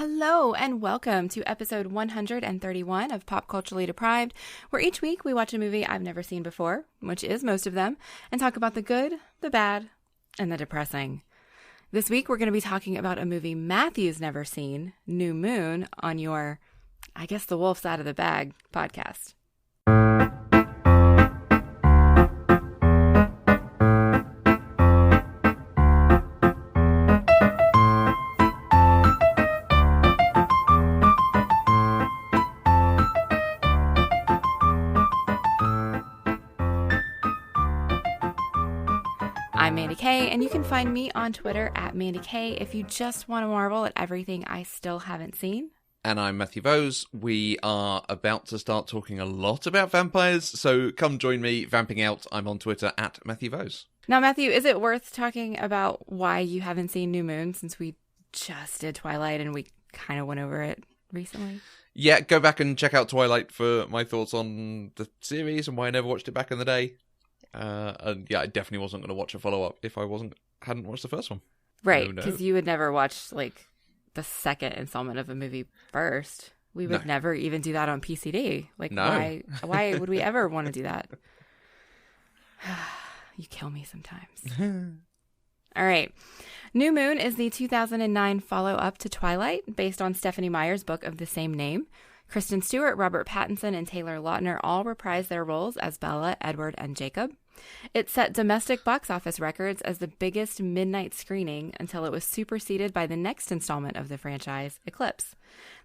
Hello and welcome to episode 131 of Pop Culturally Deprived, where each week we watch a movie I've never seen before, which is most of them, and talk about the good, the bad, and the depressing. This week we're going to be talking about a movie Matthew's never seen, New Moon, on your, I guess the wolf's out of the bag podcast. I'm Mandi K, and you can find me on Twitter at Mandi K if you just want to marvel at everything I still haven't seen. And I'm Matthew Vose. We are about to start talking a lot about vampires, so come join me vamping out. I'm on Twitter at Matthew Vose. Now, Matthew, is it worth talking about why you haven't seen New Moon, since we just did Twilight and we kind of went over it recently? Yeah, go back and check out Twilight for my thoughts on the series and why I never watched it back in the day. And yeah, I definitely wasn't going to watch a follow-up if I hadn't watched the first one. Right, because you would never watch like the second installment of a movie first. We would never even do that on PCD. Like, no. Why would we ever want to do that? You kill me sometimes. All right. New Moon is the 2009 follow-up to Twilight, based on Stephenie Meyer's book of the same name. Kristen Stewart, Robert Pattinson, and Taylor Lautner all reprised their roles as Bella, Edward, and Jacob. It set domestic box office records as the biggest midnight screening until it was superseded by the next installment of the franchise, Eclipse.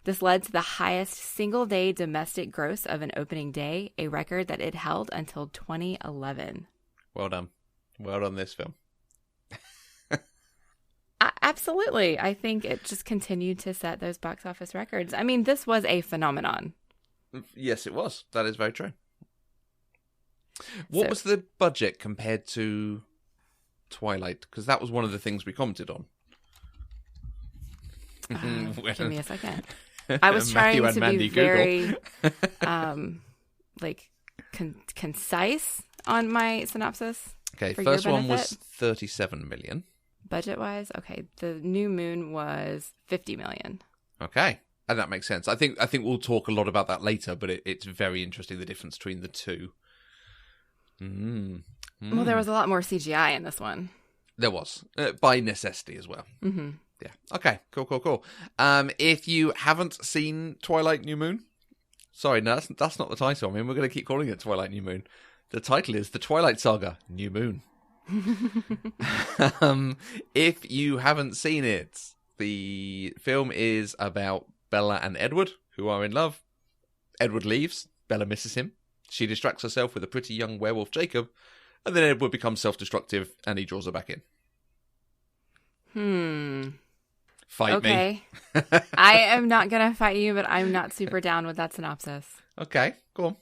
This led to the highest single-day domestic gross of an opening day, a record that it held until 2011. Well done. Well done, this film. Absolutely. I think it just continued to set those box office records. I mean, this was a phenomenon. Yes, it was. That is very true. What was the budget compared to Twilight? Because that was one of the things we commented on. Give me a second. I was trying to Mandi be very concise on my synopsis. Okay, first one was 37 million. Budget-wise? Okay, the New Moon was 50 million. Okay, and that makes sense. I think we'll talk a lot about that later, but it's very interesting, the difference between the two. Well, there was a lot more CGI in this one. There was, by necessity as well. Mm-hmm. Yeah. Okay, cool. If you haven't seen Twilight New Moon, sorry, no, that's not the title. I mean, we're going to keep calling it Twilight New Moon. The title is The Twilight Saga New Moon. If you haven't seen it, the film is about Bella and Edward, who are in love. Edward leaves, Bella misses him. She distracts herself with a pretty young werewolf Jacob, and then Edward becomes self-destructive and he draws her back in. Fight me. I am not gonna fight you, but I'm not super down with that synopsis. Okay, go on.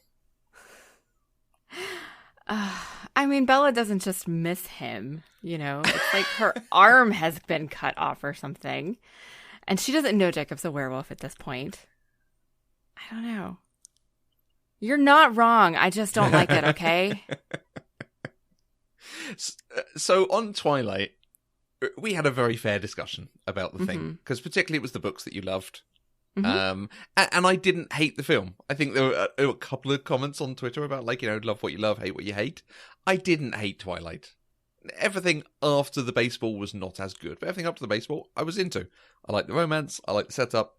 I mean, Bella doesn't just miss him, you know? It's like her arm has been cut off or something. And she doesn't know Jacob's a werewolf at this point. I don't know. You're not wrong. I just don't like it, okay? So on Twilight, we had a very fair discussion about the thing. Because particularly it was the books that you loved. And I didn't hate the film. I think there were a couple of comments on Twitter about, like, you know, love what you love, hate what you hate. I didn't hate Twilight. Everything after the baseball was not as good, but everything up to the baseball I was into. I like the romance, I like the setup.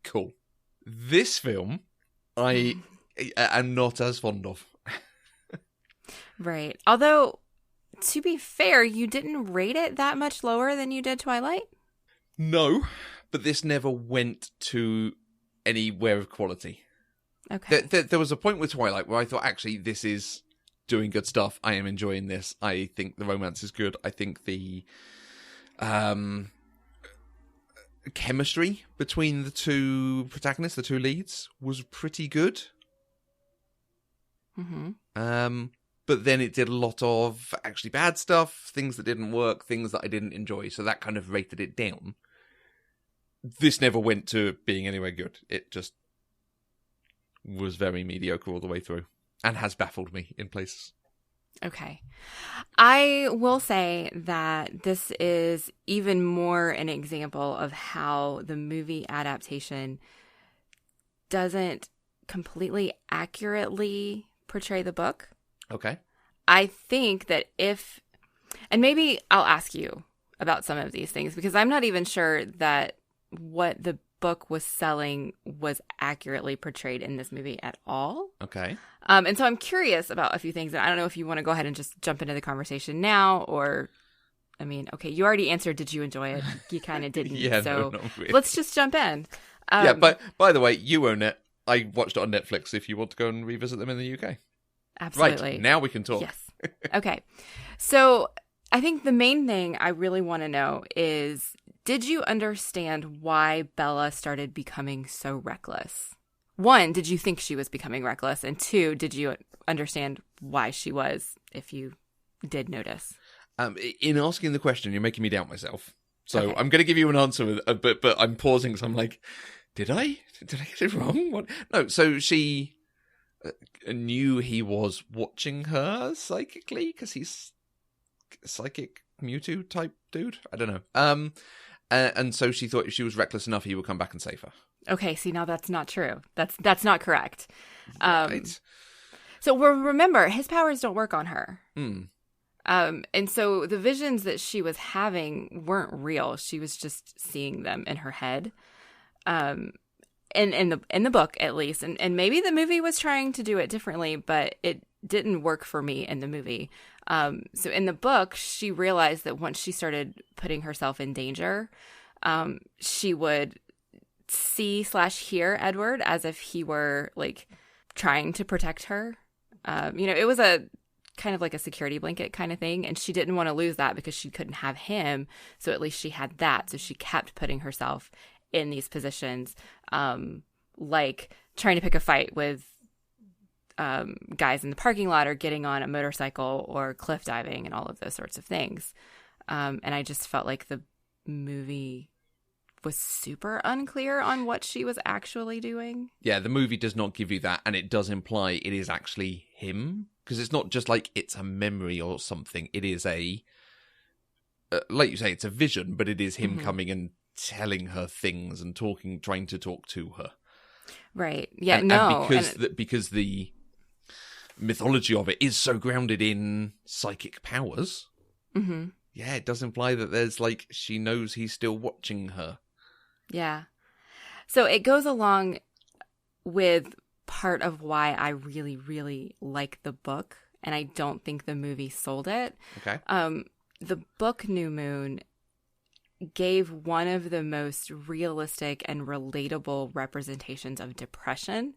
Cool. This film, I am not as fond of. Right. Although, to be fair, you didn't rate it that much lower than you did Twilight? No. But this never went to anywhere of quality. Okay. There was a point with Twilight where I thought, actually, this is doing good stuff. I am enjoying this. I think the romance is good. I think the chemistry between the two protagonists, the two leads, was pretty good. But then it did a lot of actually bad stuff, things that didn't work, things that I didn't enjoy. So that kind of rated it down. This never went to being anywhere good. It just was very mediocre all the way through and has baffled me in places. Okay. I will say that this is even more an example of how the movie adaptation doesn't completely accurately portray the book. Okay. I think that and maybe I'll ask you about some of these things because I'm not even sure that what the book was selling was accurately portrayed in this movie at all. Okay. And so I'm curious about a few things. And I don't know if you want to go ahead and just jump into the conversation now or, I mean, okay, you already answered, did you enjoy it? You kind of didn't. Yeah, so no, not really. let's just jump in. Yeah, but by the way, you own it. I watched it on Netflix if you want to go and revisit them in the UK. Absolutely. Right, now we can talk. Yes. Okay. So I think the main thing I really want to know is, did you understand why Bella started becoming so reckless? One, did you think she was becoming reckless? And two, did you understand why she was, if you did notice? In asking the question, you're making me doubt myself. So Okay. I'm going to give you an answer, but I'm pausing because I'm like, did I get it wrong? What? No, so she knew he was watching her psychically because he's a psychic Mewtwo type dude. I don't know. And so she thought if she was reckless enough, he would come back and save her. Okay, see, now that's not true. That's not correct. Right. So remember, his powers don't work on her. Hmm. And so the visions that she was having weren't real. She was just seeing them in her head. In the book, at least. And maybe the movie was trying to do it differently, but it didn't work for me in the movie. So in the book, she realized that once she started putting herself in danger, she would see/hear Edward as if he were like trying to protect her. It was a kind of like a security blanket kind of thing. And she didn't want to lose that because she couldn't have him. So at least she had that. So she kept putting herself in these positions, like trying to pick a fight with guys in the parking lot or getting on a motorcycle or cliff diving and all of those sorts of things. And I just felt like the movie was super unclear on what she was actually doing. Yeah, the movie does not give you that, and it does imply it is actually him. Because it's not just like it's a memory or something. It is like you say, it's a vision, but it is him coming and telling her things and trying to talk to her. Right. Yeah, and because the mythology of it is so grounded in psychic powers, yeah, it does imply that there's like, she knows he's still watching her. Yeah. So it goes along with part of why I really, really like the book, and I don't think the movie sold it. Okay. The book New Moon gave one of the most realistic and relatable representations of depression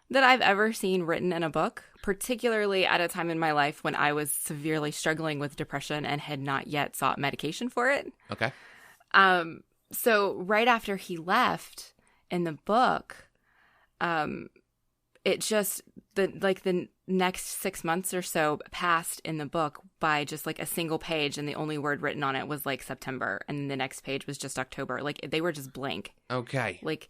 that I've ever seen written in a book, particularly at a time in my life when I was severely struggling with depression and had not yet sought medication for it. Okay. So right after he left in the book, it just the next 6 months or so passed in the book by just like a single page, and the only word written on it was like September, and the next page was just October. Like they were just blank. Okay. Like,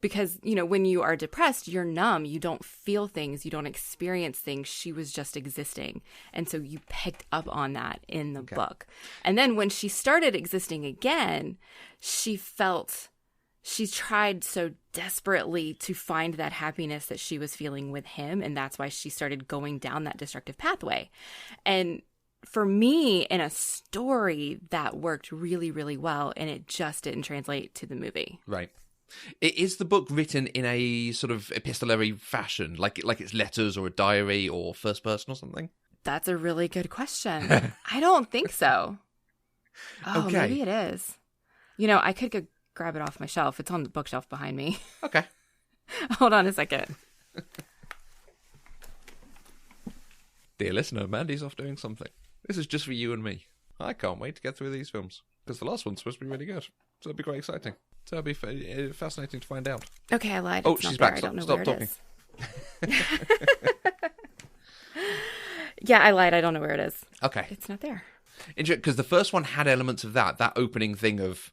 because when you are depressed, you're numb. You don't feel things. You don't experience things. She was just existing, and so you picked up on that in the book. And then when she started existing again, she tried so desperately to find that happiness that she was feeling with him. And that's why she started going down that destructive pathway. And for me, in a story, that worked really, really well. And it just didn't translate to the movie. Right. Is the book written in a sort of epistolary fashion? Like it's letters or a diary or first person or something? That's a really good question. I don't think so. Oh, okay. Maybe it is. I could go grab it off my shelf. It's on the bookshelf behind me. Okay. Hold on a second. Dear listener, Mandy's off doing something. This is just for you and me. I can't wait to get through these films, because the last one's supposed to be really good. So it'll be quite exciting. So it'll be fascinating to find out. Okay, I lied. Oh, it's she's not back. There. I don't know Stop where talking. It is. Yeah, I lied. I don't know where it is. Okay. It's not there. Because the first one had elements of that opening thing of,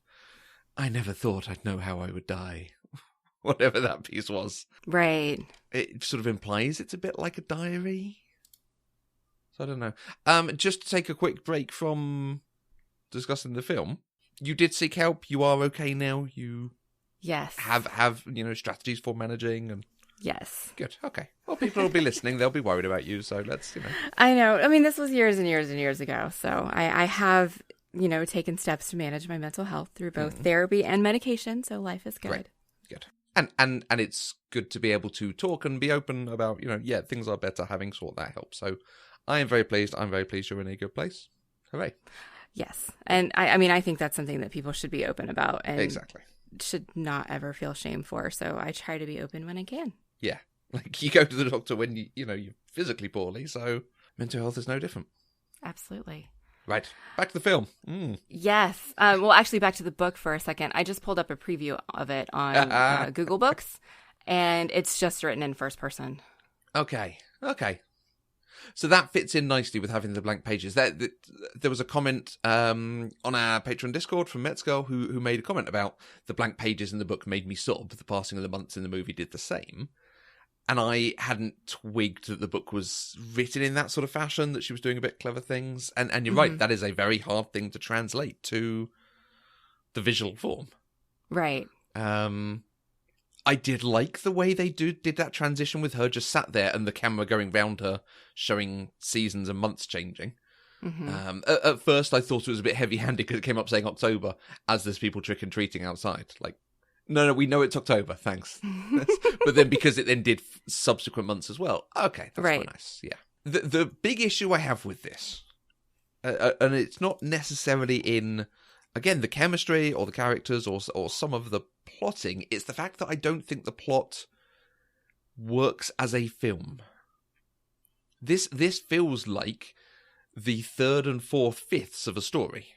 I never thought I'd know how I would die. Whatever that piece was. Right. It sort of implies it's a bit like a diary. So I don't know. Just to take a quick break from discussing the film, you did seek help. You are okay now. You Yes. have strategies for managing and. Yes. Good. Okay. Well, people will be listening. They'll be worried about you. So let's. I know. I mean, this was years and years and years ago. So I have taken steps to manage my mental health through both therapy and medication. So life is good. Great. Good. And it's good to be able to talk and be open about things are better having sought that help. So. I am very pleased. I'm very pleased you're in a good place. Hooray. Yes. And I think that's something that people should be open about and exactly should not ever feel shame for. So I try to be open when I can. Yeah. Like you go to the doctor when you're physically poorly. So mental health is no different. Absolutely. Right. Back to the film. Yes. Well, actually, back to the book for a second. I just pulled up a preview of it on Google Books, and it's just written in first person. Okay. So that fits in nicely with having the blank pages. There was a comment on our Patreon Discord from Metzgirl who made a comment about the blank pages in the book made me sob. The passing of the months in the movie did the same. And I hadn't twigged that the book was written in that sort of fashion, that she was doing a bit clever things. And you're right, that is a very hard thing to translate to the visual form. Right. I did like the way they did that transition with her just sat there and the camera going round her, showing seasons and months changing. Mm-hmm. At first, I thought it was a bit heavy-handed because it came up saying October as there's people trick-and-treating outside. Like, no, we know it's October, thanks. But then because it then did subsequent months as well. Okay, that's quite nice, yeah. The big issue I have with this, and it's not necessarily in... Again, the chemistry or the characters or some of the plotting, it's the fact that I don't think the plot works as a film. This feels like the third and fourth fifths of a story.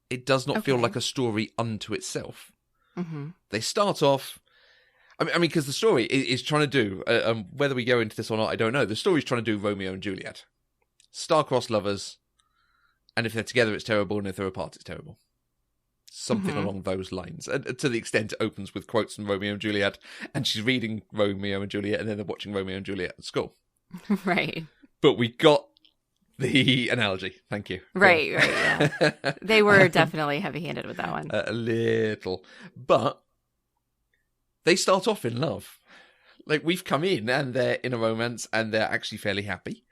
It does not feel like a story unto itself. Mm-hmm. They start off... I mean, because the story is trying to do... whether we go into this or not, I don't know. The story's trying to do Romeo and Juliet. Star-crossed lovers... And if they're together, it's terrible, and if they're apart, it's terrible. Something along those lines. And to the extent it opens with quotes from Romeo and Juliet, and she's reading Romeo and Juliet, and then they're watching Romeo and Juliet at school. Right. But we got the analogy. Thank you. Right, yeah. They were definitely heavy-handed with that one. A little. But they start off in love. Like, we've come in, and they're in a romance, and they're actually fairly happy.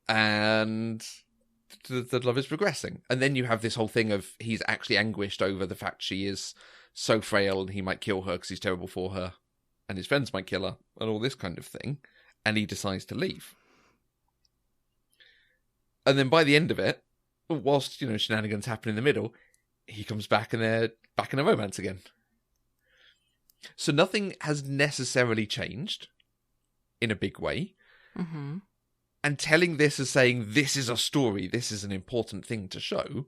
And... the love is progressing. And then you have this whole thing of he's actually anguished over the fact she is so frail and he might kill her because he's terrible for her and his friends might kill her and all this kind of thing. And he decides to leave. And then by the end of it, whilst, shenanigans happen in the middle, he comes back and they're back in a romance again. So nothing has necessarily changed in a big way. Mm-hmm. And telling this as saying, this is a story, this is an important thing to show,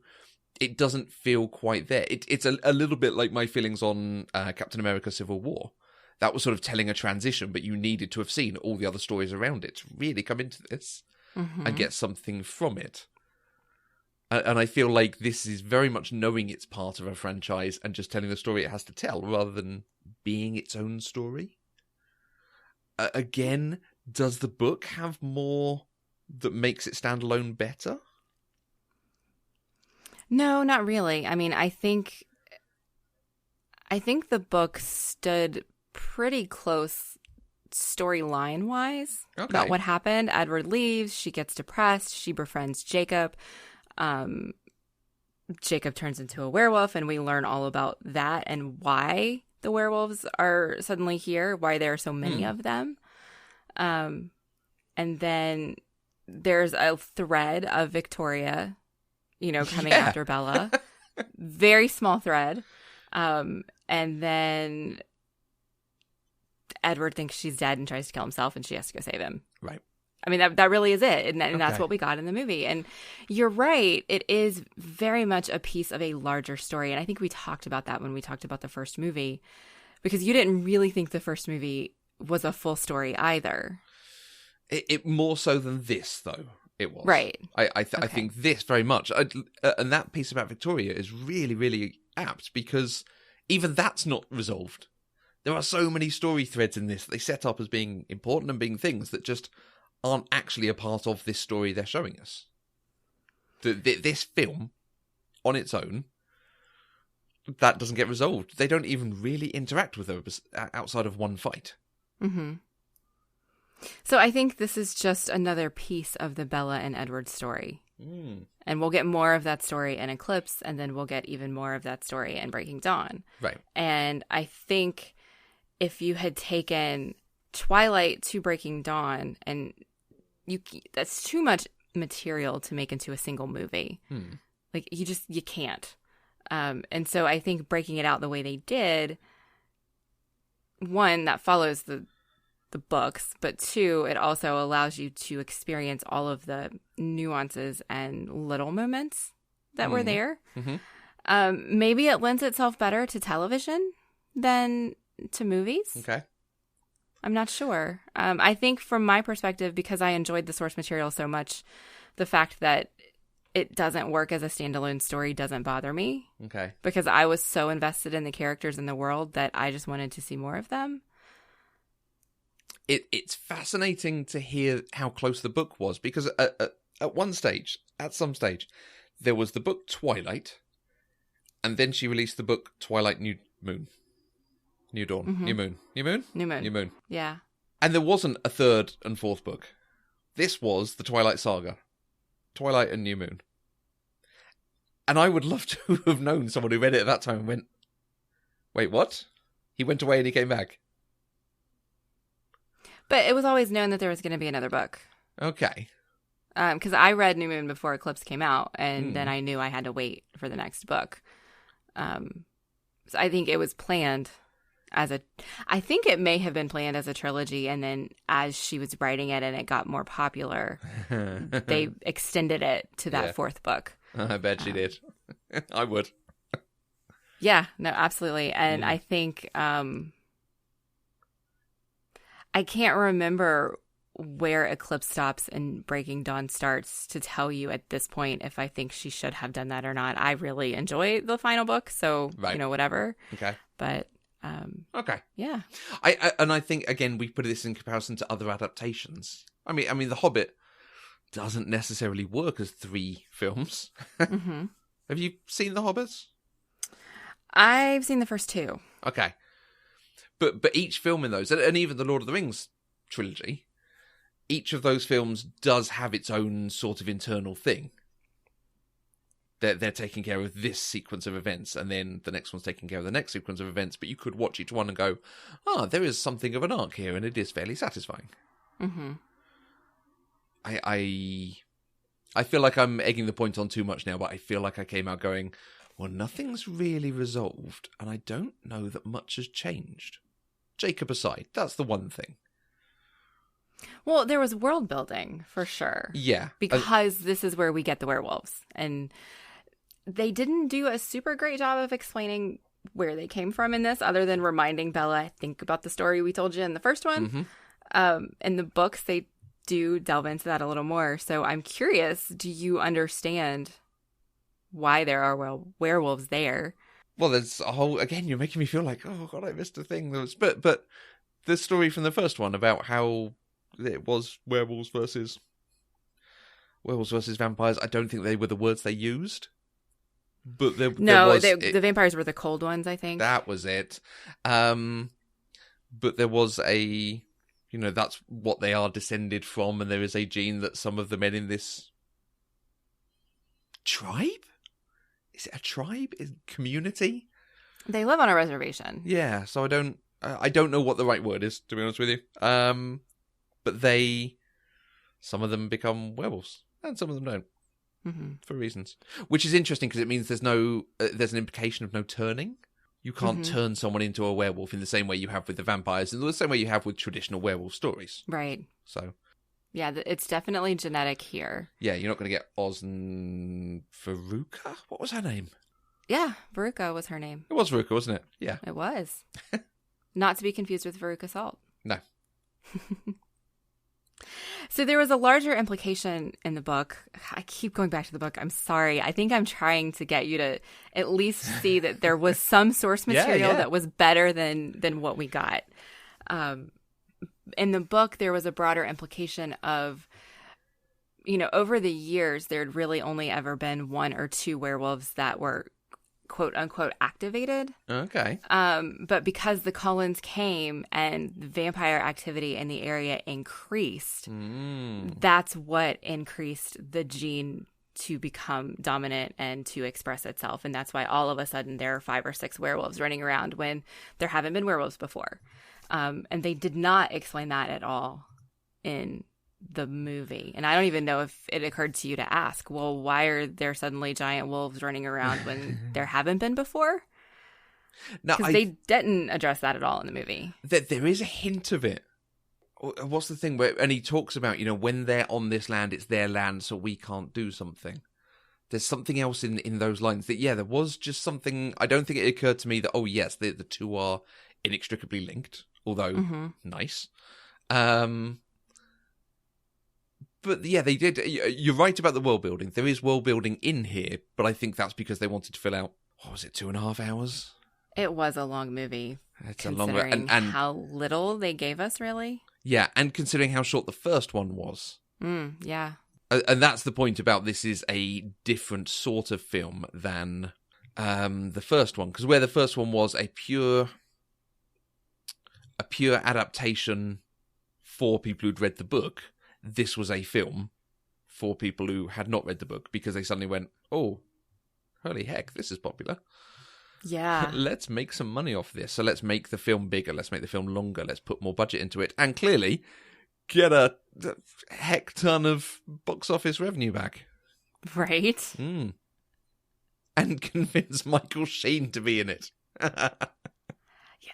it doesn't feel quite there. It's a little bit like my feelings on Captain America Civil War. That was sort of telling a transition, but you needed to have seen all the other stories around it to really come into this and get something from it. And I feel like this is very much knowing it's part of a franchise and just telling the story it has to tell, rather than being its own story. Again... Does the book have more that makes it stand alone better? No, not really. I mean, I think the book stood pretty close storyline-wise about what happened. Edward leaves, she gets depressed, she befriends Jacob. Jacob turns into a werewolf, and we learn all about that and why the werewolves are suddenly here, why there are so many of them. And then there's a thread of Victoria, coming after Bella. Very small thread. And then Edward thinks she's dead and tries to kill himself, and she has to go save him. Right. I mean, that really is it. And that's what we got in the movie. And you're right. It is very much a piece of a larger story. And I think we talked about that when we talked about the first movie, because you didn't really think the first movie was a full story either. It more so than this, though. It was. Right. I think this very much. And that piece about Victoria is really, really apt, because even that's not resolved. There are so many story threads in this that they set up as being important and being things that just aren't actually a part of this story they're showing us. This film, on its own, that doesn't get resolved. They don't even really interact with her outside of one fight. Mm-hmm. So I think this is just another piece of the Bella and Edward story. Mm. And we'll get more of that story in Eclipse, and then we'll get even more of that story in Breaking Dawn. Right. And I think if you had taken Twilight to Breaking Dawn, and that's too much material to make into a single movie. Like, you can't. And so I think breaking it out the way they did, one, that follows the books, but two, it also allows you to experience all of the nuances and little moments that were there. Mm-hmm. Maybe it lends itself better to television than to movies. Okay. I'm not sure. I think from my perspective, because I enjoyed the source material so much, the fact that it doesn't work as a standalone story doesn't bother me. Okay. Because I was so invested in the characters in the world that I just wanted to see more of them. It's fascinating to hear how close the book was, because at some stage, there was the book Twilight, and then she released the book Twilight New Moon. New Dawn. Mm-hmm. New Moon. New Moon? New Moon. New Moon. Yeah. And there wasn't a third and fourth book. This was the Twilight Saga. Twilight and New Moon. And I would love to have known someone who read it at that time and went, wait, what? He went away and he came back. But it was always known that there was going to be another book. Okay. Because I read New Moon before Eclipse came out, and then I knew I had to wait for the next book. So I think it was planned I think it may have been planned as a trilogy, and then as she was writing it and it got more popular, they extended it to that fourth book. I bet she did. I would. Yeah, no, absolutely. And I think I can't remember where Eclipse stops and Breaking Dawn starts to tell you at this point if I think she should have done that or not. I really enjoy the final book, so, whatever. Okay. But, okay. Yeah. I think, again, we put this in comparison to other adaptations. I mean, The Hobbit doesn't necessarily work as 3 films. Mm-hmm. Have you seen The Hobbit? I've seen the first 2. Okay. But each film in those, and even the Lord of the Rings trilogy, each of those films does have its own sort of internal thing. They're taking care of this sequence of events, and then the next one's taking care of the next sequence of events, but you could watch each one and go, there is something of an arc here, and it is fairly satisfying. Mm-hmm. I feel like I'm egging the point on too much now, but I feel like I came out going, well, nothing's really resolved, and I don't know that much has changed. Jacob aside, that's the one thing. Well, there was world building, for sure. Yeah. Because this is where we get the werewolves. And they didn't do a super great job of explaining where they came from in this, other than reminding Bella, I think, about the story we told you in the first one. Mm-hmm. In the books, they do delve into that a little more. So I'm curious, do you understand why there are werewolves there? Well, there's a whole... Again, you're making me feel like, oh, God, I missed a thing. But the story from the first one about how it was werewolves versus vampires, I don't think they were the words they used. But the vampires were the cold ones, I think. That was it. But there was a... that's what they are descended from, and there is a gene that some of the men in this tribe? Is it a tribe? Is it community? They live on a reservation. Yeah, so I don't know what the right word is, to be honest with you. But some of them become werewolves, and some of them don't, for reasons. Which is interesting, because it means there's an implication of no turning. You can't turn someone into a werewolf in the same way you have with the vampires, and the same way you have with traditional werewolf stories. Right. So... Yeah, it's definitely genetic here. Yeah, you're not going to get Oz and Veruca? What was her name? Yeah, Veruca was her name. It was Veruca, wasn't it? Yeah. It was. Not to be confused with Veruca Salt. No. So there was a larger implication in the book. I keep going back to the book. I'm sorry. I think I'm trying to get you to at least see that there was some source material that was better than what we got. in the book, there was a broader implication of, over the years, there had really only ever been 1 or 2 werewolves that were quote unquote activated. Okay. But because the Cullens came and vampire activity in the area increased, that's what increased the gene to become dominant and to express itself. And that's why all of a sudden there are 5 or 6 werewolves running around when there haven't been werewolves before. And they did not explain that at all in the movie. And I don't even know if it occurred to you to ask, well, why are there suddenly giant wolves running around when there haven't been before? Because they didn't address that at all in the movie. There is a hint of it. What's the thing where, and he talks about, when they're on this land, it's their land, so we can't do something. There's something else in those lines that, there was just something. I don't think it occurred to me that, oh yes, the two are inextricably linked, although nice. But they did. You're right about the world building. There is world building in here, but I think that's because they wanted to fill out, what was it, 2.5 hours? It was a long movie. It's a long and how little they gave us, really. Yeah, and considering how short the first one was. Yeah. And that's the point about this is a different sort of film than the first one. Because where the first one was a pure adaptation for people who'd read the book, this was a film for people who had not read the book because they suddenly went, oh, holy heck, this is popular. Yeah. Let's make some money off this. So let's make the film bigger. Let's make the film longer. Let's put more budget into it. And clearly get a heck ton of box office revenue back. Right. And convince Michael Sheen to be in it.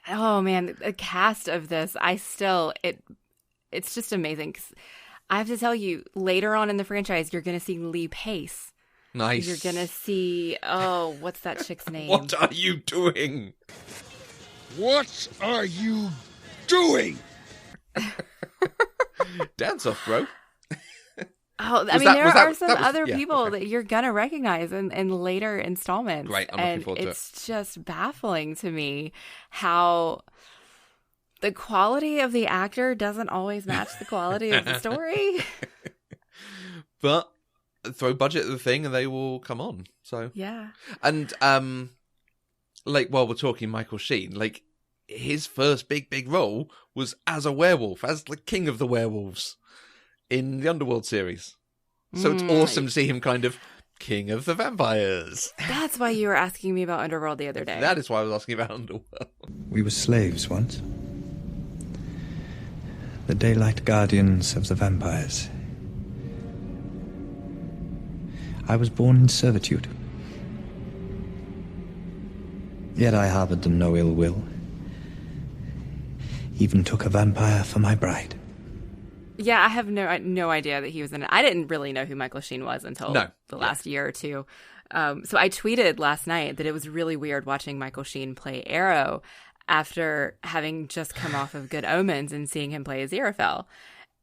Oh, man. The cast of this, it's just amazing. 'Cause I have to tell you, later on in the franchise, you're going to see Lee Pace. Nice. You're going to see, what's that chick's name? What are you doing? What are you doing? Dance off, bro. There are some other people that you're going to recognize in later installments. Great, I'm looking forward to it. It's just baffling to me how the quality of the actor doesn't always match the quality of the story. But throw budget at the thing and they will come on. So yeah. And while we're talking Michael Sheen, his first big role was as a werewolf, as the king of the werewolves in the Underworld series. So it's awesome to see him kind of king of the vampires. That's why you were asking me about Underworld the other day. That is why I was asking about Underworld. We were slaves once. The daylight guardians of the vampires. I was born in servitude. Yet I harbored them no ill will. Even took a vampire for my bride. Yeah, I have no idea that he was in it. I didn't really know who Michael Sheen was until the last year or two. So I tweeted last night that it was really weird watching Michael Sheen play Arrow after having just come off of Good Omens and seeing him play Aziraphale.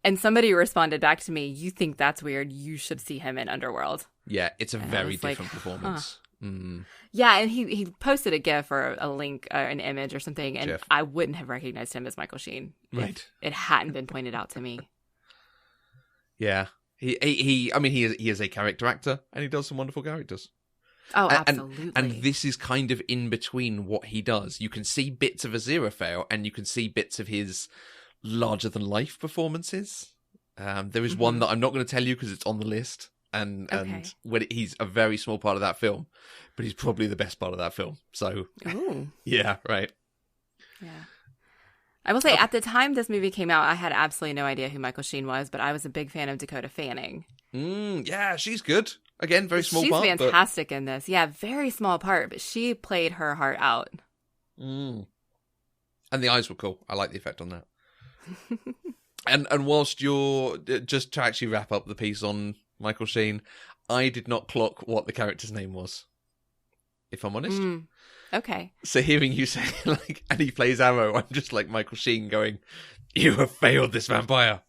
And somebody responded back to me, you think that's weird, you should see him in Underworld. Yeah, it's a very different performance. Huh. Yeah, and he posted a GIF or a link, an image or something, and I wouldn't have recognized him as Michael Sheen if it hadn't been pointed out to me. Yeah, he is a character actor, and he does some wonderful characters. Oh, absolutely. And this is kind of in between what he does. You can see bits of Aziraphale, and you can see bits of his larger-than-life performances. There is one that I'm not going to tell you because it's on the list, and when he's a very small part of that film, but he's probably the best part of that film. So, yeah, right. Yeah. I will say, at the time this movie came out, I had absolutely no idea who Michael Sheen was, but I was a big fan of Dakota Fanning. Yeah, she's good. Again, very small part. She's fantastic in this. Yeah, very small part, but she played her heart out. And the eyes were cool. I like the effect on that. And whilst you're, just to actually wrap up the piece on Michael Sheen, I did not clock what the character's name was, if I'm honest. Okay. So hearing you say, and he plays Arrow, I'm just like Michael Sheen going, you have failed this vampire.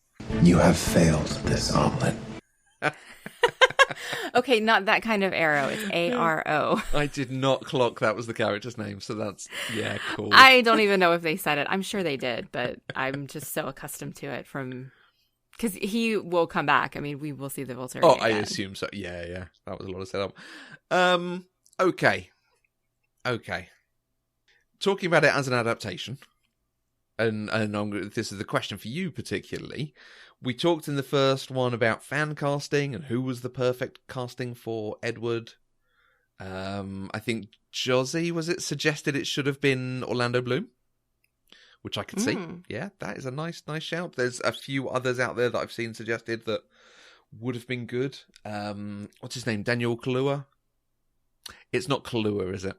You have failed this omelet. Okay, not that kind of arrow. It's ARO. I did not clock that was the character's name, so that's, yeah, cool. I don't even know if they said it. I'm sure they did, but I'm just so accustomed to it from... Because he will come back. I mean, we will see the Volturi Oh, again. I assume so. Yeah. That was a lot of setup. Okay. Talking about it as an adaptation, and this is the question for you particularly. We talked in the first one about fan casting and who was the perfect casting for Edward. I think Josie, was it, suggested it should have been Orlando Bloom, which I could see. Yeah, that is a nice shout. There's a few others out there that I've seen suggested that would have been good. What's his name? Daniel Kaluuya? It's not Kaluuya, is it?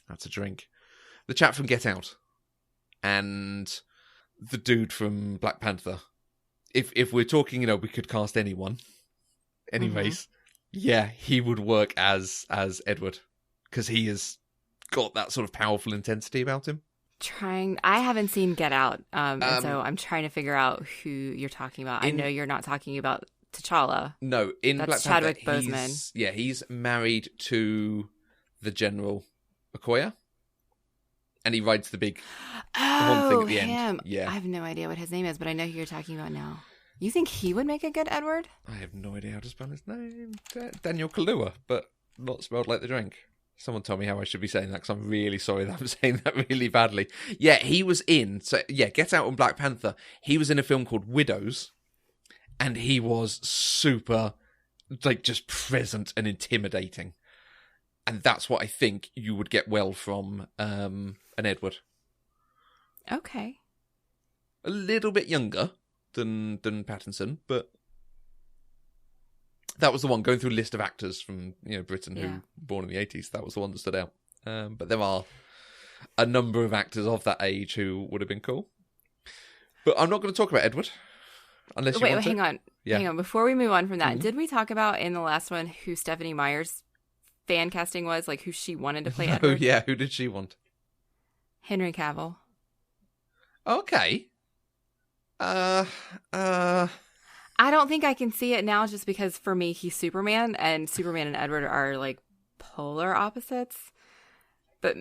That's a drink. The chap from Get Out. And the dude from Black Panther. If we're talking, we could cast anyone, any race, yeah, he would work as Edward, because he has got that sort of powerful intensity about him. I haven't seen Get Out, and so I'm trying to figure out who you're talking about. I know you're not talking about T'Challa. No, in That's Black Chadwick Panther, Boseman. he's married to the General Okoye, and he rides the big one thing at the him. end. Yeah, I have no idea what his name is, but I know who you're talking about now. You think he would make a good Edward? I have no idea how to spell his name. Daniel Kaluuya, but not spelled like the drink. Someone tell me how I should be saying that, because I'm really sorry that I'm saying that really badly. Yeah, he was in... So, yeah, Get Out on Black Panther. He was in a film called Widows, and he was super, just present and intimidating. And that's what I think you would get well from an Edward. Okay. A little bit younger than Pattinson, but... That was the one, going through a list of actors from Britain who were born in the 80s. That was the one that stood out. But there are a number of actors of that age who would have been cool. But I'm not going to talk about Edward. Unless you want to. Hang on. Yeah. Hang on. Before we move on from that, did we talk about in the last one who Stephenie Meyer's fan casting was? Like who she wanted to play Edward? Oh, yeah. Who did she want? Henry Cavill. Okay. I don't think I can see it now just because for me he's Superman and Superman and Edward are like polar opposites. But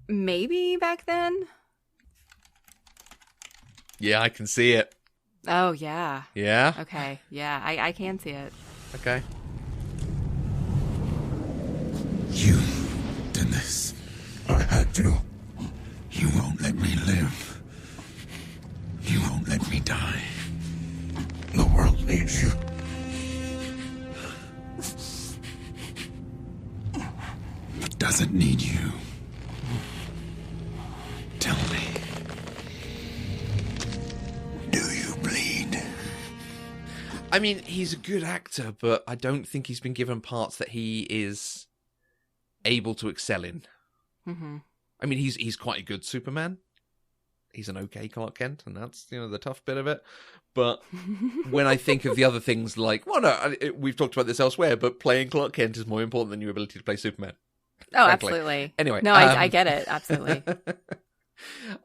maybe back then? Yeah, I can see it. Oh, yeah. Yeah? Okay. Yeah, I can see it. Okay. You did this. I had to. You won't let me live. You won't let me die. The world needs you. It doesn't need you. Tell me. Do you bleed? I mean, he's a good actor, but I don't think he's been given parts that he is able to excel in. Mm-hmm. I mean, he's quite a good Superman. He's an okay Clark Kent, and that's, the tough bit of it. But when I think of the other things we've talked about this elsewhere, but playing Clark Kent is more important than your ability to play Superman. Oh, frankly. Absolutely. Anyway. No, I get it. Absolutely.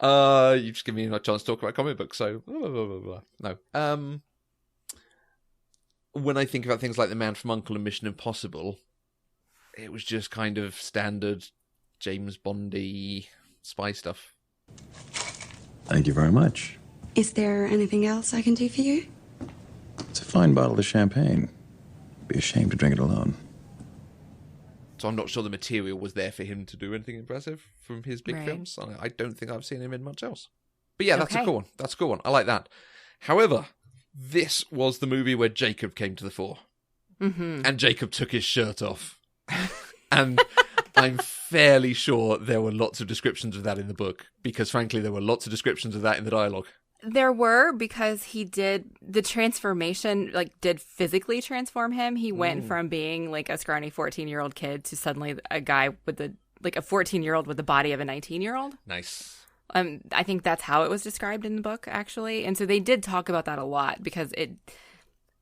You just give me a chance to talk about comic books, so blah, blah, blah, blah. No. When I think about things like The Man from U.N.C.L.E. and Mission Impossible, it was just kind of standard James Bondy spy stuff. Thank you very much. Is there anything else I can do for you? It's a fine bottle of champagne. Be a shame to drink it alone. So I'm not sure the material was there for him to do anything impressive from his big films. I don't think I've seen him in much else. But yeah, that's a cool one. That's a cool one. I like that. However, this was the movie where Jacob came to the fore. Mm-hmm. And Jacob took his shirt off. And I'm fairly sure there were lots of descriptions of that in the book, because frankly, there were lots of descriptions of that in the dialogue. There were, because he did the transformation, did physically transform him. He went from being like a scrawny 14-year-old kid to suddenly a guy with a 14-year-old with the body of a 19-year-old. Nice. I think that's how it was described in the book, actually. And so they did talk about that a lot, because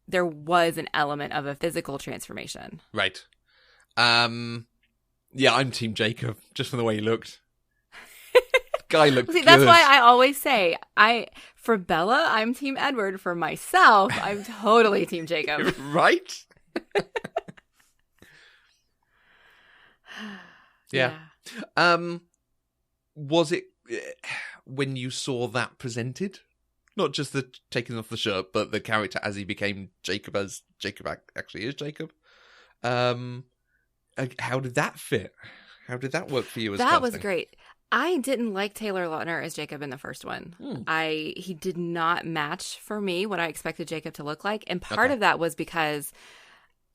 there was an element of a physical transformation. Right. Yeah, I'm Team Jacob, just from the way he looked. Guy looked good. That's why I always say, for Bella, I'm Team Edward. For myself, I'm totally Team Jacob. Right? Yeah. Was it when you saw that presented, not just the taking off the shirt, but the character as he became Jacob, as Jacob actually is Jacob? How did that fit? How did that work for you? That was great. I didn't like Taylor Lautner as Jacob in the first one. He did not match for me what I expected Jacob to look like, and part of that was because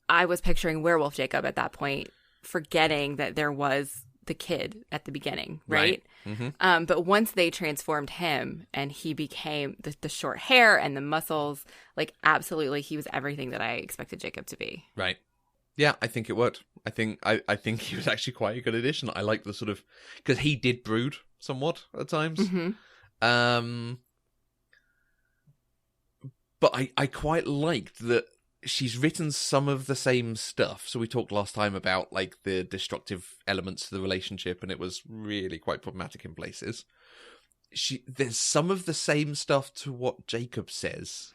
I was picturing werewolf Jacob at that point, forgetting that there was the kid at the beginning, right? Mm-hmm. But once they transformed him and he became the short hair and the muscles, like absolutely, he was everything that I expected Jacob to be. Right. Yeah, I think it worked. I think he was actually quite a good addition. I like the sort of, because he did brood somewhat at times. Mm-hmm. But I quite liked that she's written some of the same stuff. So we talked last time about like the destructive elements to the relationship, and it was really quite problematic in places. There's some of the same stuff to what Jacob says.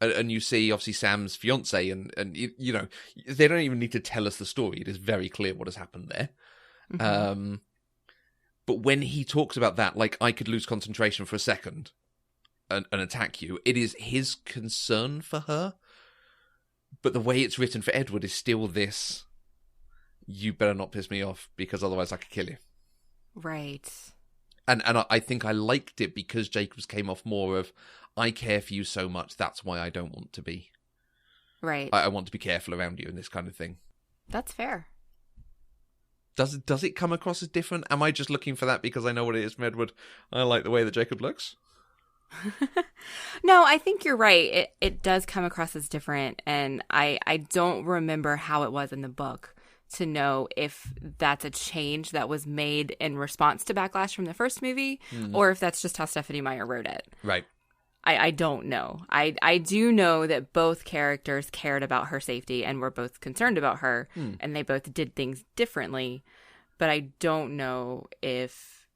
And you see, obviously, Sam's fiance, and you know, they don't even need to tell us the story. It is very clear what has happened there. Mm-hmm. But when he talks about that, like, I could lose concentration for a second and attack you, it is his concern for her. But the way it's written for Edward is still this, you better not piss me off, because otherwise I could kill you. Right. And I think I liked it because Jacobs came off more of, I care for you so much, that's why I don't want to be. Right. I want to be careful around you and this kind of thing. That's fair. Does it come across as different? Am I just looking for that because I know what it is from Edward? I like the way that Jacob looks. No, I think you're right. It does come across as different, and I don't remember how it was in the book to know if that's a change that was made in response to backlash from the first movie, or if that's just how Stephanie Meyer wrote it. Right. I don't know. I do know that both characters cared about her safety and were both concerned about her, and they both did things differently, but I don't know if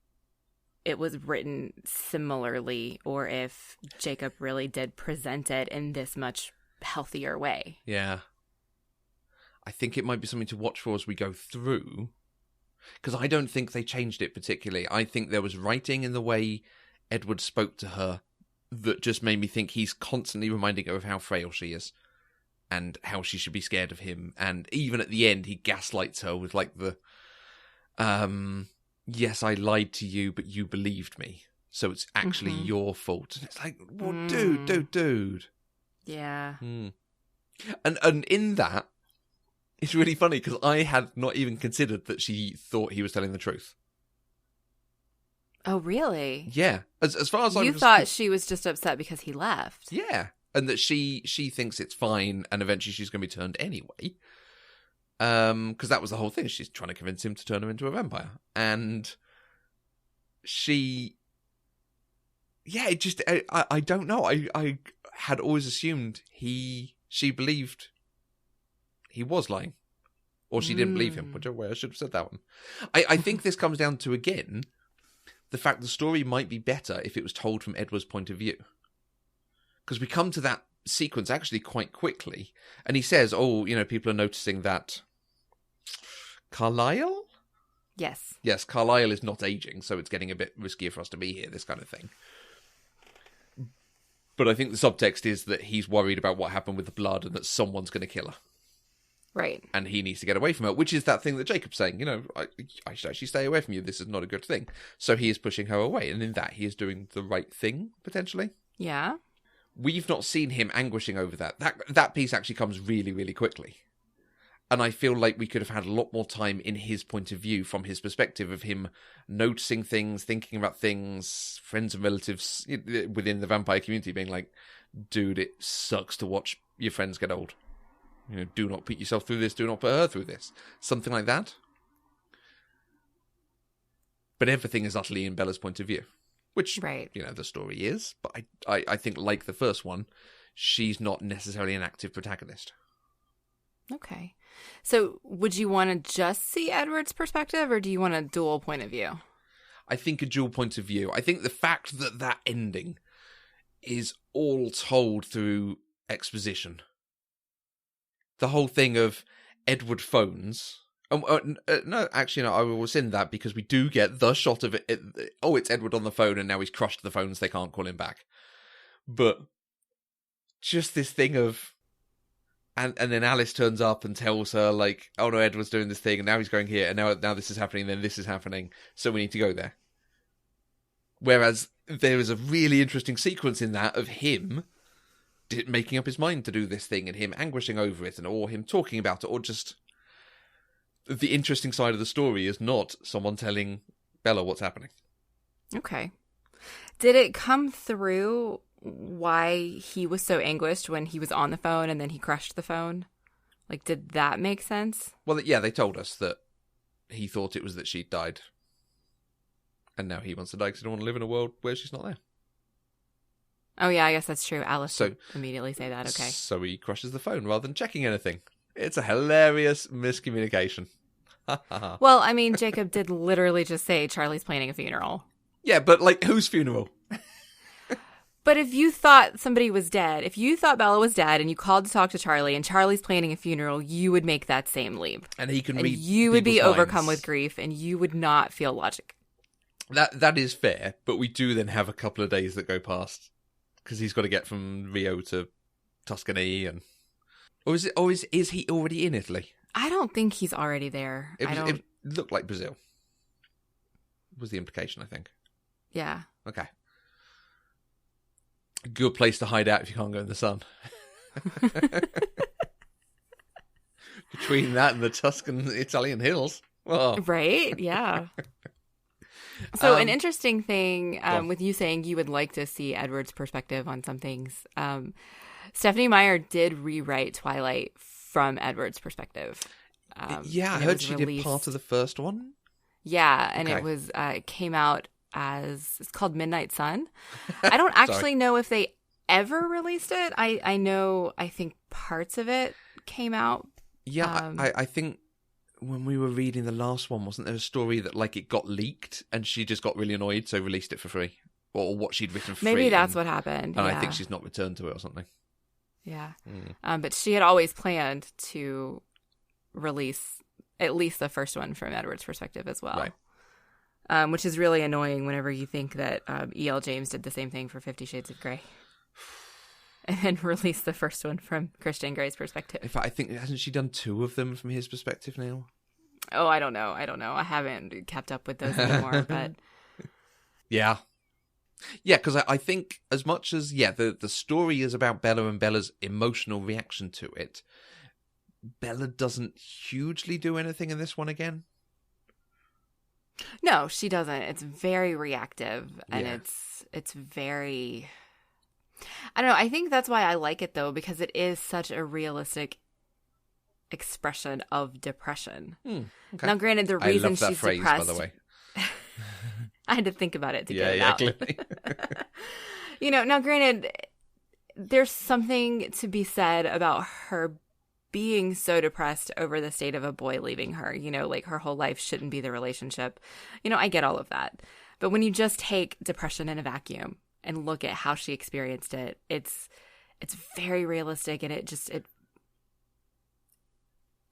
it was written similarly or if Jacob really did present it in this much healthier way. Yeah. I think it might be something to watch for as we go through, because I don't think they changed it particularly. I think there was writing in the way Edward spoke to her that just made me think he's constantly reminding her of how frail she is and how she should be scared of him. And even at the end, he gaslights her with like the, yes, I lied to you, but you believed me. So it's actually your fault. And it's like, well, dude. Yeah. And in that, it's really funny because I had not even considered that she thought he was telling the truth. Oh, really? Yeah. As far as I was... You thought she was just upset because he left. Yeah. And that she thinks it's fine and eventually she's going to be turned anyway. Because that was the whole thing. She's trying to convince him to turn her into a vampire. And she... Yeah, it just... I don't know. I had always assumed she believed he was lying. Or she didn't believe him. Whichever way, I should have said that one. I think this comes down to, again, the fact the story might be better if it was told from Edward's point of view. Because we come to that sequence actually quite quickly. And he says, people are noticing that Carlisle? Yes. Yes, Carlisle is not aging, so it's getting a bit riskier for us to be here, this kind of thing. But I think the subtext is that he's worried about what happened with the blood and that someone's going to kill her. Right. And he needs to get away from her, which is that thing that Jacob's saying, I should actually stay away from you. This is not a good thing. So he is pushing her away. And in that, he is doing the right thing, potentially. Yeah. We've not seen him anguishing over that. That piece actually comes really, really quickly. And I feel like we could have had a lot more time in his point of view, from his perspective of him noticing things, thinking about things, friends and relatives within the vampire community being like, dude, it sucks to watch your friends get old. Do not put yourself through this, do not put her through this. Something like that. But everything is utterly in Bella's point of view. Which, right. The story is. But I think, like the first one, she's not necessarily an active protagonist. Okay. So, would you want to just see Edward's perspective, or do you want a dual point of view? I think a dual point of view. I think the fact that ending is all told through exposition. The whole thing of Edward phones. No, actually, no, I will rescind that because we do get the shot of it. It's Edward on the phone, and now he's crushed the phones. They can't call him back. But just this thing of, and then Alice turns up and tells her, like, oh no, Edward's doing this thing, and now he's going here, and now this is happening, then this is happening, so we need to go there. Whereas there is a really interesting sequence in that of him making up his mind to do this thing, and him anguishing over it, or him talking about it, or just... The interesting side of the story is not someone telling Bella what's happening. Okay. Did it come through why he was so anguished when he was on the phone and then he crushed the phone? Like, did that make sense? Well, yeah, they told us that he thought it was that she'd died. And now he wants to die because he don't want to live in a world where she's not there. Oh, yeah, I guess that's true. Alice would immediately say that, okay. So he crushes the phone rather than checking anything. It's a hilarious miscommunication. Well, I mean, Jacob did literally just say Charlie's planning a funeral. Yeah, but, like, whose funeral? But if you thought somebody was dead, if you thought Bella was dead and you called to talk to Charlie and Charlie's planning a funeral, you would make that same leap. And he can and read you would be people's overcome minds. with grief and you would not feel logic. That is fair, but we do then have a couple of days that go past because he's got to get from Rio to Tuscany, and or is he already in Italy? I don't think he's already there. It looked like Brazil. Was the implication, I think. Yeah. Okay. A good place to hide out if you can't go in the sun. Between that and the Tuscan Italian hills. Oh. Right? Yeah. So an interesting thing with you saying you would like to see Edward's perspective on some things. Stephanie Meyer did rewrite Twilight from Edward's perspective. Yeah, I heard she did part of the first one. Yeah, and it came out as, it's called Midnight Sun. I don't actually know if they ever released it. I think parts of it came out. Yeah, I think when we were reading the last one, wasn't there a story that like it got leaked and she just got really annoyed, so released it for free, or what she'd written for free? Maybe that's what happened. And I think she's not returned to it or something. Yeah, but she had always planned to release at least the first one from Edward's perspective as well. Right. Which is really annoying whenever you think that E.L. James did the same thing for 50 Shades of Grey. And then release the first one from Christian Grey's perspective. In fact, I think, hasn't she done 2 of them from his perspective now? Oh, I don't know. I haven't kept up with those anymore, but... Yeah. Yeah, because I think as much as, the story is about Bella and Bella's emotional reaction to it, Bella doesn't hugely do anything in this one again. No, she doesn't. It's very reactive, and it's very... I don't know. I think that's why I like it, though, because it is such a realistic expression of depression. Okay. Now, granted, the reason I love that she's phrase, depressed... by the way. I had to think about it to get it out. Clearly. Now, granted, there's something to be said about her being so depressed over the state of a boy leaving her. Like her whole life shouldn't be the relationship. I get all of that. But when you just take depression in a vacuum and look at how she experienced it, it's very realistic, and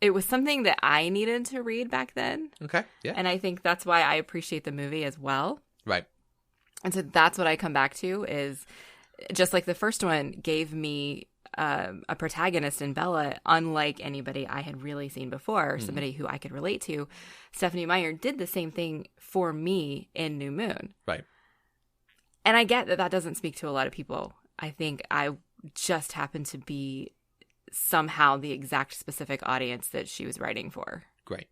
it was something that I needed to read back then. Okay, yeah. And I think that's why I appreciate the movie as well. Right. And so that's what I come back to is, just like the first one gave me a protagonist in Bella unlike anybody I had really seen before, somebody who I could relate to. Stephanie Meyer did the same thing for me in New Moon. Right. And I get that doesn't speak to a lot of people. I think I just happened to be somehow the exact specific audience that she was writing for. Great.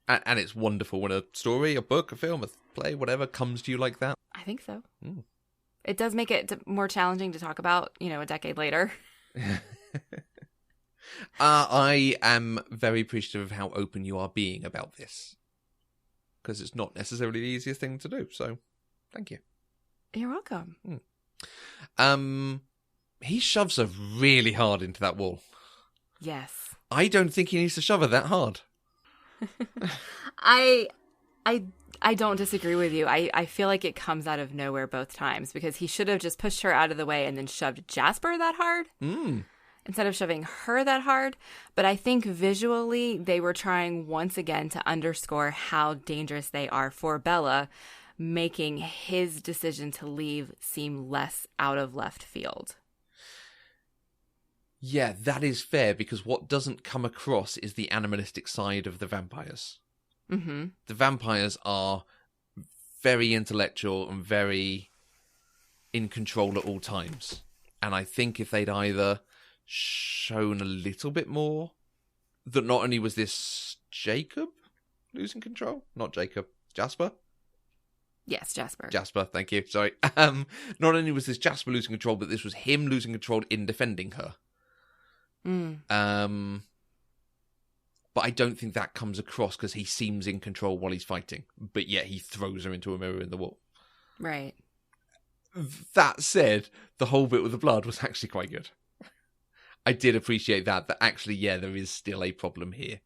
And it's wonderful when a story, a book, a film, a play, whatever, comes to you like that. I think so. It does make it more challenging to talk about, a decade later. I am very appreciative of how open you are being about this. Because it's not necessarily the easiest thing to do, so... Thank you. You're welcome. He shoves her really hard into that wall. Yes. I don't think he needs to shove her that hard. I don't disagree with you. I feel like it comes out of nowhere both times, because he should have just pushed her out of the way and then shoved Jasper that hard. instead of shoving her that hard. But I think visually they were trying once again to underscore how dangerous they are for Bella, making his decision to leave seem less out of left field. Yeah, that is fair, because what doesn't come across is the animalistic side of the vampires. Mm-hmm. The vampires are very intellectual and very in control at all times. And I think if they'd either shown a little bit more that not only was this Jacob losing control, not Jacob, Jasper? Yes, Jasper. Jasper, thank you. Sorry. Not only was this Jasper losing control, but this was him losing control in defending her. Mm. But I don't think that comes across because he seems in control while he's fighting, but yet he throws her into a mirror in the wall. Right. That said, the whole bit with the blood was actually quite good. I did appreciate that actually, yeah, there is still a problem here.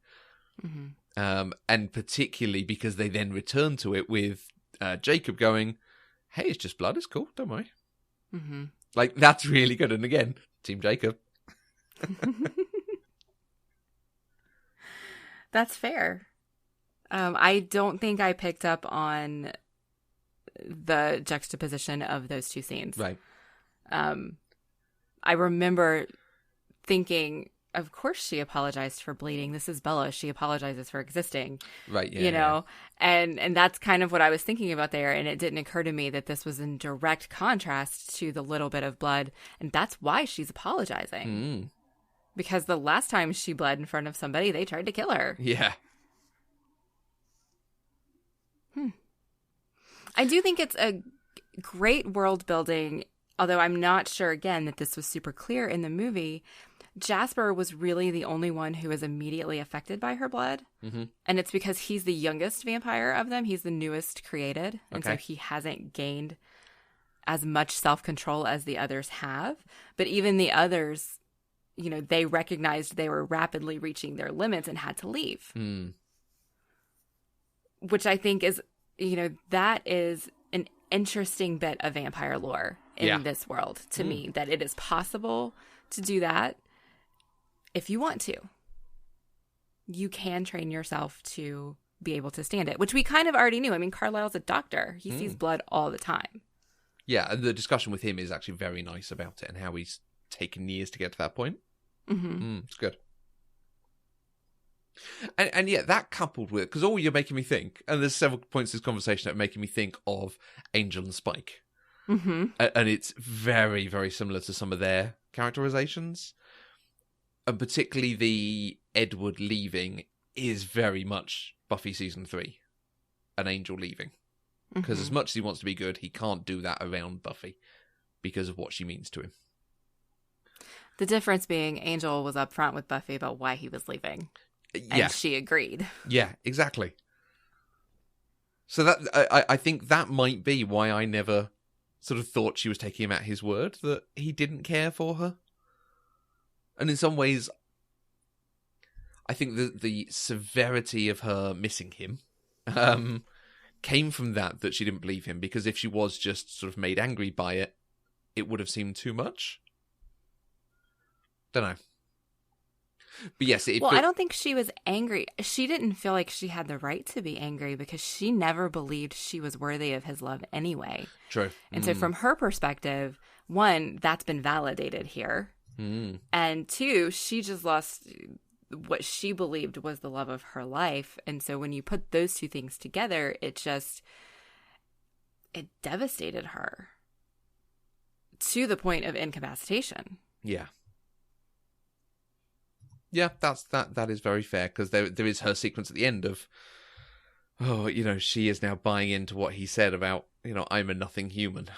Mm-hmm. And particularly because they then return to it with Jacob going, hey, it's just blood, it's cool, don't worry. Mm-hmm. Like, that's really good. And again, Team Jacob. That's fair. I don't think I picked up on the juxtaposition of those two scenes. Right. I remember thinking, of course she apologized for bleeding. This is Bella. She apologizes for existing. Right, yeah. You know? And that's kind of what I was thinking about there. And it didn't occur to me that this was in direct contrast to the little bit of blood. And that's why she's apologizing. Mm. Because the last time she bled in front of somebody, they tried to kill her. Yeah. I do think it's a great world building, although I'm not sure, again, that this was super clear in the movie. Jasper was really the only one who was immediately affected by her blood. Mm-hmm. And it's because he's the youngest vampire of them. He's the newest created. And so he hasn't gained as much self-control as the others have. But even the others, you know, they recognized they were rapidly reaching their limits and had to leave. Mm. Which I think is, you know, that is an interesting bit of vampire lore in this world to me, that it is possible to do that if you want to. You can train yourself to be able to stand it, which we kind of already knew. I mean, Carlisle's a doctor. He sees blood all the time. Yeah, and the discussion with him is actually very nice about it and how he's taken years to get to that point. Mm-hmm. It's good. And yeah, that coupled with, because all you're making me think, and there's several points in this conversation that are making me think of Angel and Spike. Mm-hmm. And it's very, very similar to some of their characterizations. And particularly the Edward leaving is very much Buffy season 3. An Angel leaving. Because as much as he wants to be good, he can't do that around Buffy because of what she means to him. The difference being Angel was upfront with Buffy about why he was leaving. And she agreed. Yeah, exactly. So that I think that might be why I never sort of thought she was taking him at his word, that he didn't care for her. And in some ways, I think the severity of her missing him came from that she didn't believe him, because if she was just sort of made angry by it, it would have seemed too much. Don't know. But yes, I don't think she was angry. She didn't feel like she had the right to be angry because she never believed she was worthy of his love anyway. True. And so from her perspective, one, that's been validated here. And two, she just lost what she believed was the love of her life. And so when you put those two things together, it devastated her to the point of incapacitation. Yeah. Yeah, that is very fair, because there is her sequence at the end of, she is now buying into what he said about, I'm a nothing human.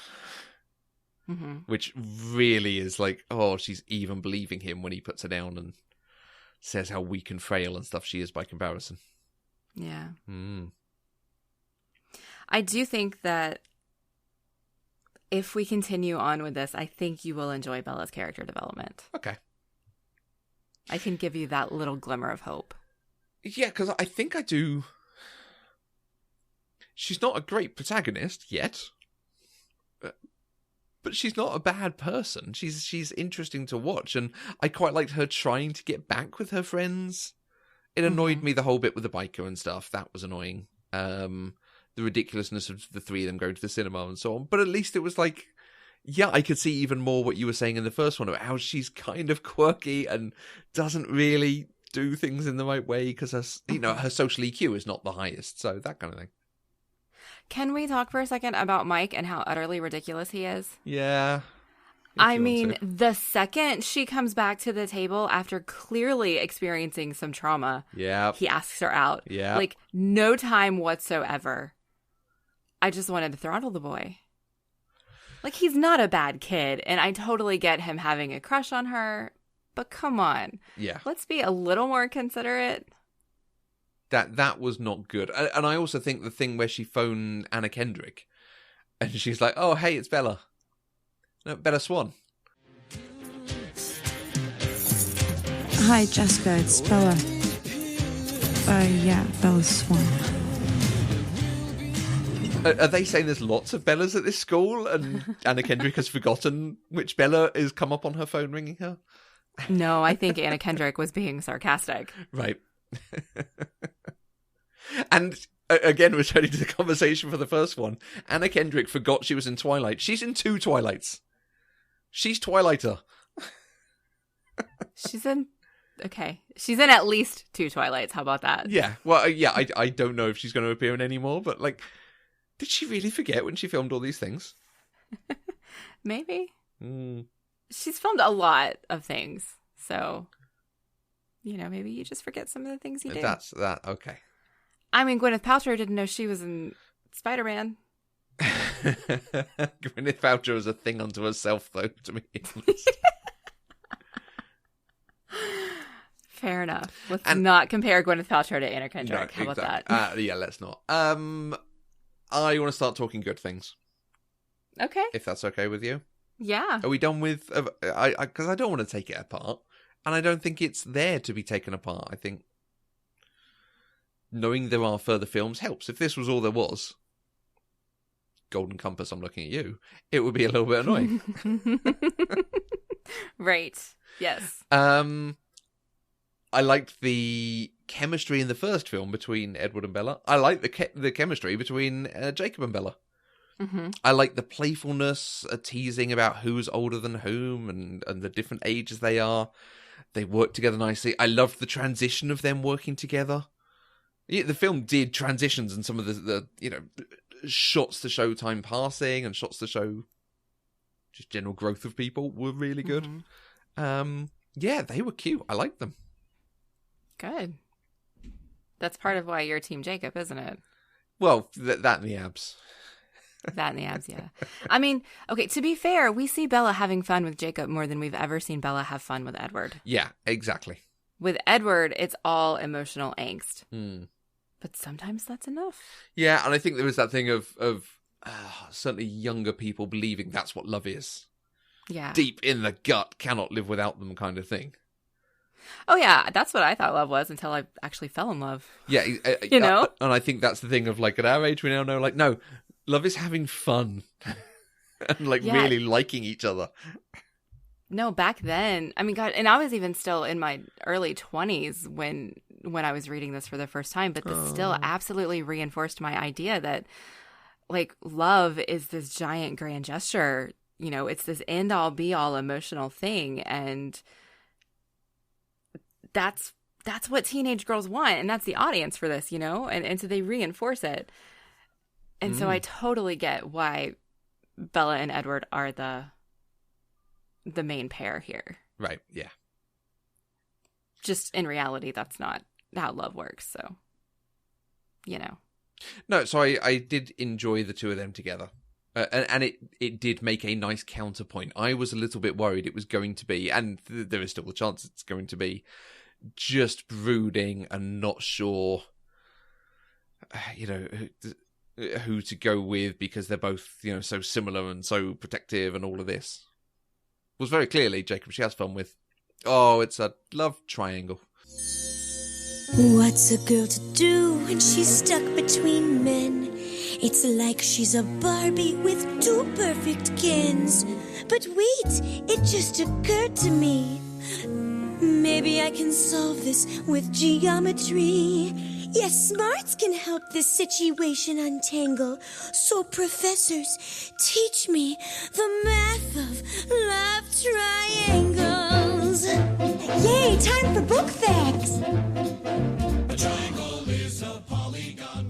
Mm-hmm. Which really is like, she's even believing him when he puts her down and says how weak and frail and stuff she is by comparison. Yeah. I do think that if we continue on with this, I think you will enjoy Bella's character development. Okay. I can give you that little glimmer of hope. Yeah, because I think I do. She's not a great protagonist yet. but she's not a bad person. She's interesting to watch, and I quite liked her trying to get back with her friends. It annoyed me, the whole bit with the biker and stuff. That was annoying. The ridiculousness of the three of them going to the cinema and so on. But at least it was like, yeah, I could see even more what you were saying in the first one about how she's kind of quirky and doesn't really do things in the right way because her social EQ is not the highest. So that kind of thing. Can we talk for a second about Mike and how utterly ridiculous he is? Yeah. I mean, the second she comes back to the table after clearly experiencing some trauma, he asks her out. Yeah. Like, no time whatsoever. I just wanted to throttle the boy. Like, he's not a bad kid, and I totally get him having a crush on her, but come on. Yeah. Let's be a little more considerate. That was not good. And I also think the thing where she phoned Anna Kendrick, and she's like, oh, hey, it's Bella. No, Bella Swan. Hi, Jessica. It's Bella. Yeah, Bella Swan. Are they saying there's lots of Bellas at this school, and Anna Kendrick has forgotten which Bella is come up on her phone ringing her? No, I think Anna Kendrick was being sarcastic. Right. And again, returning to the conversation for the first one, Anna Kendrick forgot she was in Twilight. She's in 2 Twilights. She's Twilighter. She's in at least 2 Twilights. How about that? Yeah. Well, yeah, I don't know if she's going to appear in any more, but like, did she really forget when she filmed all these things? Maybe. She's filmed a lot of things, so, maybe you just forget some of the things you do. That's that. Okay. I mean, Gwyneth Paltrow didn't know she was in Spider-Man. Gwyneth Paltrow is a thing unto herself, though, to me. Fair enough. Let's not compare Gwyneth Paltrow to Anna Kendrick. How about that? Yeah, let's not. I want to start talking good things. Okay. If that's okay with you. Yeah. Are we done with... Because I don't want to take it apart. And I don't think it's there to be taken apart. I think knowing there are further films helps. If this was all there was, Golden Compass, I'm looking at you, it would be a little bit annoying. Right. Yes. I liked the chemistry in the first film between Edward and Bella. I like the chemistry between Jacob and Bella. Mm-hmm. I like the playfulness, teasing about who's older than whom and the different ages they are. They work together nicely. I loved the transition of them working together. Yeah, the film did transitions and some of the shots to show time passing and shots to show just general growth of people were really good. Mm-hmm. Yeah, they were cute. I liked them. Good. That's part of why you're Team Jacob, isn't it? Well, that and the abs. That and the abs, yeah. I mean, okay, to be fair, we see Bella having fun with Jacob more than we've ever seen Bella have fun with Edward. Yeah, exactly. With Edward, it's all emotional angst. Mm. But sometimes that's enough. Yeah, and I think there was that thing of certainly younger people believing that's what love is. Yeah. Deep in the gut, cannot live without them kind of thing. Oh, yeah, that's what I thought love was until I actually fell in love. Yeah. And I think that's the thing of, like, at our age, we now know, like, no, love is having fun. And, like, really liking each other. No, back then, I mean, God, and I was even still in my early 20s when I was reading this for the first time, but this still absolutely reinforced my idea that, like, love is this giant grand gesture. It's this end-all, be-all emotional thing, and that's what teenage girls want, and that's the audience for this, and so they reinforce it. And so I totally get why Bella and Edward are the main pair here. Right, yeah. Just in reality, that's not how love works, so, No, so I did enjoy the two of them together. And it did make a nice counterpoint. I was a little bit worried it was going to be, and there is still a chance it's going to be, just brooding and not sure, who to go with because they're both, so similar and so protective and all of this. It was very clearly Jacob she has fun with. Oh, it's a love triangle. What's a girl to do when she's stuck between men? It's like she's a Barbie with two perfect kins. But wait, it just occurred to me. Maybe I can solve this with geometry. Yes, smarts can help this situation untangle. So professors, teach me the math of love triangles. Yay, time for book facts.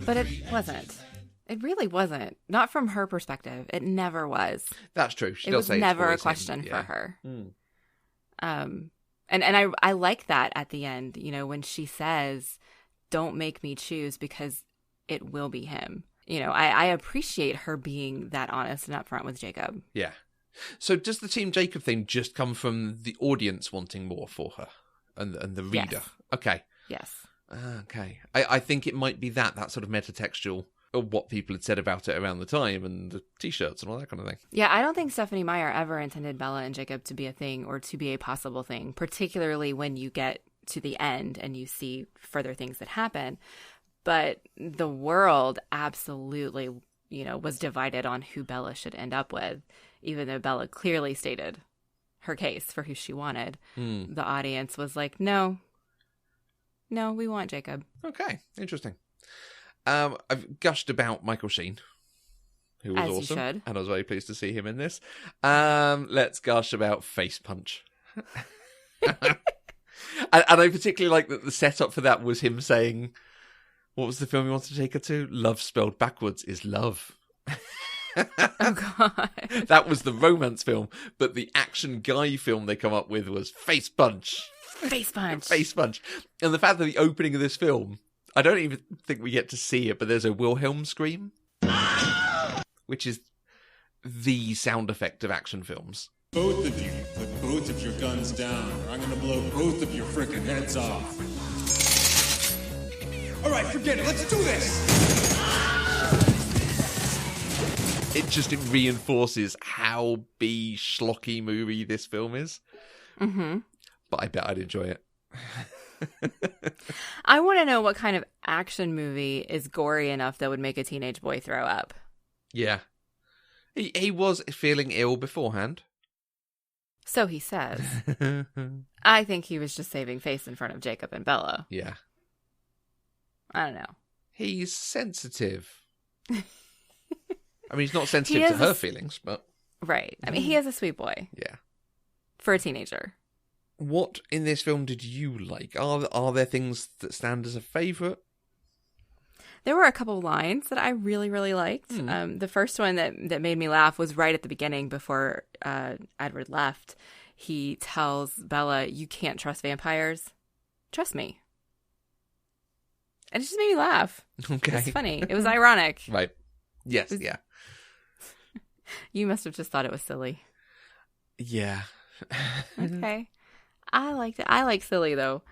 But it wasn't. It really wasn't. Not from her perspective. It never was. That's true. She It does was say it's never a always him. question Yeah. for her. Mm. And I like that at the end, you know, when she says, don't make me choose because it will be him. You know, I appreciate her being that honest and upfront with Jacob. Yeah. So does the Team Jacob thing just come from the audience wanting more for her and the reader? Yes. Okay. Yes. Okay. I think it might be that sort of metatextual of what people had said about it around the time and the T-shirts and all that kind of thing. Yeah, I don't think Stephanie Meyer ever intended Bella and Jacob to be a thing or to be a possible thing, particularly when you get to the end and you see further things that happen. But the world absolutely, you know, was divided on who Bella should end up with, even though Bella clearly stated her case for who she wanted. The audience was like, no, we want Jacob. Okay, interesting. I've gushed about Michael Sheen, who was As you awesome, should. and I was very pleased to see him in this. Let's gush about Face Punch. and I particularly like that the setup for that was him saying, what was the film he wanted to take her to? Love spelled backwards is love. Oh, God. That was the romance film, but the action guy film they come up with was Face Punch. Face punch. Face Punch. And the fact that the opening of this film, I don't even think we get to see it, but there's a Wilhelm scream, which is the sound effect of action films. Both of you, put both of your guns down, or I'm gonna blow both of your frickin' heads off. All right, forget it. Let's do this. It reinforces how B schlocky movie this film is. Mm-hmm. But I bet I'd enjoy it. I want to know what kind of action movie is gory enough that would make a teenage boy throw up. Yeah. He was feeling ill beforehand. So he says. I think he was just saving face in front of Jacob and Bella. Yeah. I don't know. He's sensitive. I mean, he's not sensitive to her feelings, but... Right. I mean, he is a sweet boy. Yeah. For a teenager. What in this film did you like? Are there things that stand as a favourite? There were a couple lines that I really, really liked. The first one that made me laugh was right at the beginning before Edward left. He tells Bella, you can't trust vampires. Trust me. And it just made me laugh. Okay. It was funny. It was ironic. Right. Yes, yeah. You must have just thought it was silly. Yeah. Okay. I liked it. I like silly, though.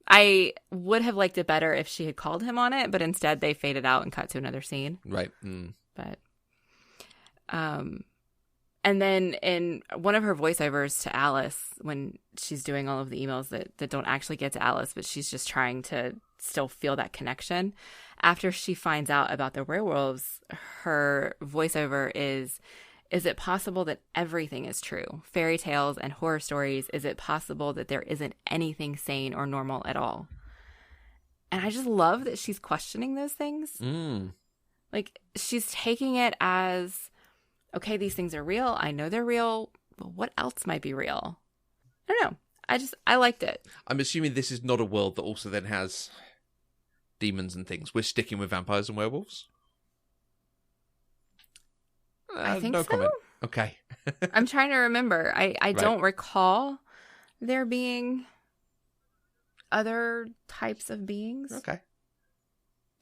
I would have liked it better if she had called him on it, but instead they faded out and cut to another scene. Right. Mm. But, and then in one of her voiceovers to Alice, when she's doing all of the emails that don't actually get to Alice, but she's just trying to still feel that connection. After she finds out about the werewolves, her voiceover is it possible that everything is true? Fairy tales and horror stories, is it possible that there isn't anything sane or normal at all? And I just love that she's questioning those things. Like, she's taking it as, okay, these things are real. I know they're real. But what else might be real? I don't know. I liked it. I'm assuming this is not a world that also then has demons and things. We're sticking with vampires and werewolves? I think no so. comment. Okay. I'm trying to remember. I Right. don't recall there being other types of beings. Okay.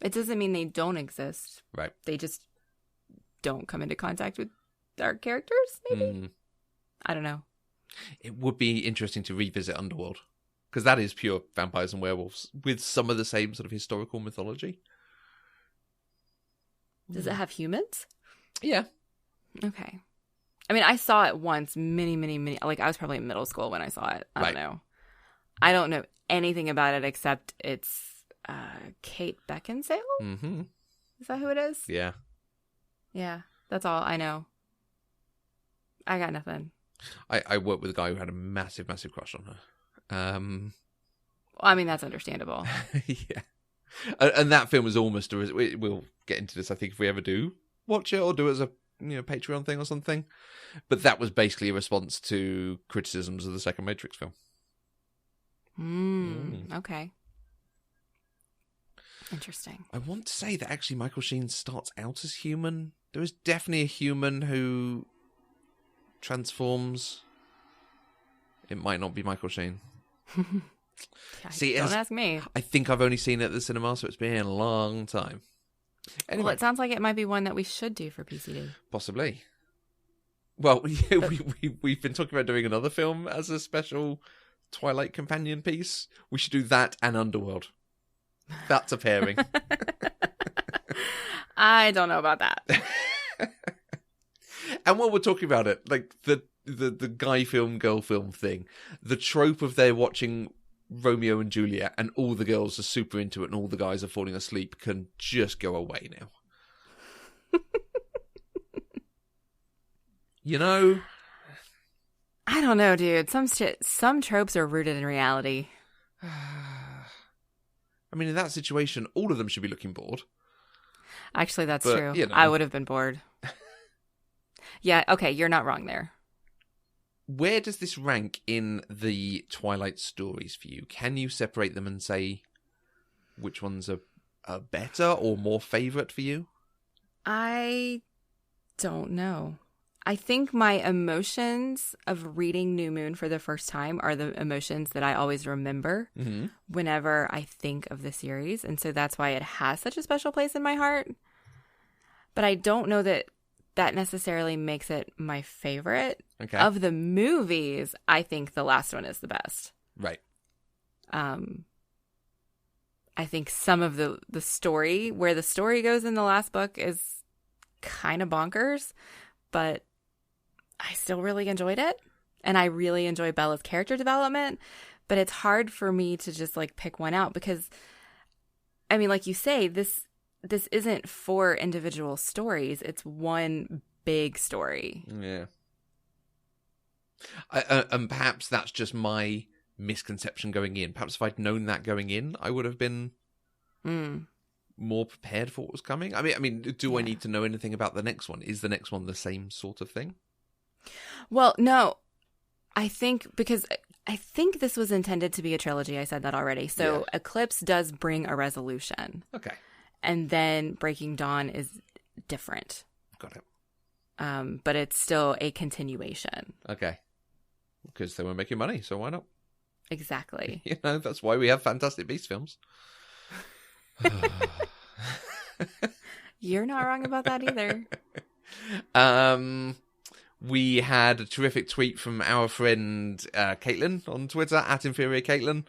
It doesn't mean they don't exist. Right. They just don't come into contact with our characters, maybe? I don't know. It would be interesting to revisit Underworld, because that is pure vampires and werewolves with some of the same sort of historical mythology. Does it have humans? Yeah. Okay. I mean, I saw it once many, like I was probably in middle school when I saw it. I don't know. I don't know anything about it except it's Kate Beckinsale. Mm-hmm. Is that who it is? Yeah. Yeah, that's all I know. I got nothing. I worked with a guy who had a massive, massive crush on her. Well, I mean, that's understandable. Yeah. And that film was almost we'll get into this, I think, if we ever do watch it or do it as a Patreon thing or something. But that was basically a response to criticisms of the second Matrix film. Okay. Interesting. I want to say that actually Michael Sheen starts out as human. There is definitely a human who transforms. It might not be Michael Sheen. See, don't ask me. I think I've only seen it at the cinema, so it's been a long time. Anyway, Well, it sounds like it might be one that we should do for PCD. Possibly. Well, we've been talking about doing another film as a special Twilight companion piece. We should do that and Underworld. That's a pairing. I don't know about that. And while we're talking about it, like the guy film, girl film thing, the trope of they're watching Romeo and Juliet and all the girls are super into it and all the guys are falling asleep can just go away now. I don't know, dude. Some tropes are rooted in reality. I mean, in that situation, all of them should be looking bored. Actually, that's But, true. I would have been bored. Yeah, okay, you're not wrong there. Where does this rank in the Twilight stories for you? Can you separate them and say which ones are better or more favourite for you? I don't know. I think my emotions of reading New Moon for the first time are the emotions that I always remember whenever I think of the series. And so that's why it has such a special place in my heart. But I don't know that necessarily makes it my favorite. Okay. Of the movies, I think the last one is the best. Right. I think some of the story, where the story goes in the last book, is kind of bonkers, but I still really enjoyed it. And I really enjoy Bella's character development, but it's hard for me to just like pick one out because, I mean, like you say, this isn't 4 individual stories. It's one big story. Yeah. And perhaps that's just my misconception going in. Perhaps if I'd known that going in, I would have been more prepared for what was coming. I mean, do I need to know anything about the next one? Is the next one the same sort of thing? Well, no. I think this was intended to be a trilogy. I said that already. So Eclipse does bring a resolution. Okay. And then Breaking Dawn is different. Got it. But it's still a continuation. Okay. Because they were making money, so why not? Exactly. That's why we have Fantastic Beasts films. You're not wrong about that either. We had a terrific tweet from our friend Caitlin on Twitter, @InferiorCaitlin,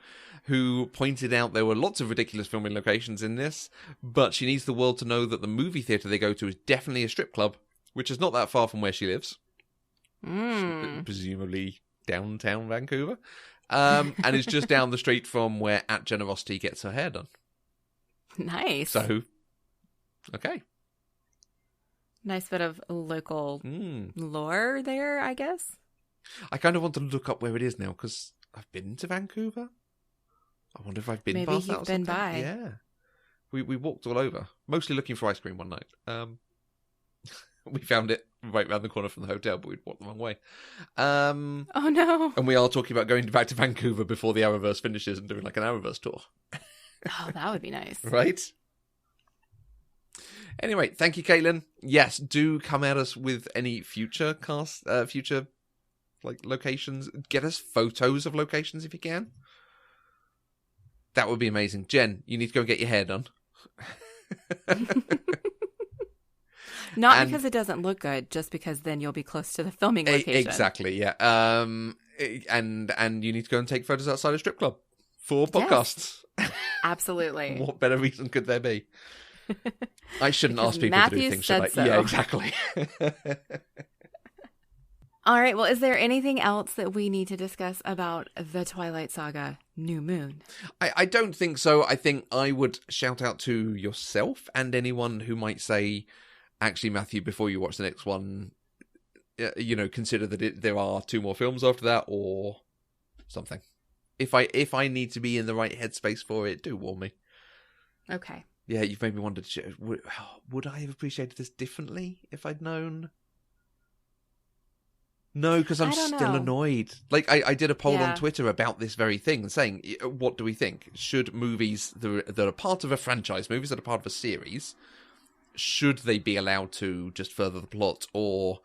who pointed out there were lots of ridiculous filming locations in this, but she needs the world to know that the movie theatre they go to is definitely a strip club, which is not that far from where she lives. Presumably downtown Vancouver. And is just down the street from where At Generosity gets her hair done. Nice. So, okay. Nice bit of local lore there, I guess. I kind of want to look up where it is now, because I've been to Vancouver. I wonder if I've been Maybe past that or you've been something. by. Yeah. We walked all over, mostly looking for ice cream one night. We found it right round the corner from the hotel, but we'd walked the wrong way. Oh, no. And we are talking about going back to Vancouver before the Arrowverse finishes and doing like an Arrowverse tour. Oh, that would be nice. Right? Anyway, thank you, Caitlin. Yes, do come at us with any future locations. Get us photos of locations if you can. That would be amazing. Jen, you need to go and get your hair done. Not because it doesn't look good, just because then you'll be close to the filming location. Exactly, yeah. And you need to go and take photos outside a strip club for podcasts. Yes, absolutely. What better reason could there be? I shouldn't because ask people Matthew to do things said like so. Yeah, exactly. All right. Well, is there anything else that we need to discuss about the Twilight Saga New Moon? I don't think so. I think I would shout out to yourself and anyone who might say, actually, Matthew, before you watch the next one, consider that there are 2 more films after that or something. If I need to be in the right headspace for it, do warn me. Okay. Yeah, you've made me wonder, would I have appreciated this differently if I'd known? No, because I'm still annoyed. Like, I did a poll on Twitter about this very thing, saying, what do we think? Should movies that are part of a franchise, movies that are part of a series, should they be allowed to just further the plot, or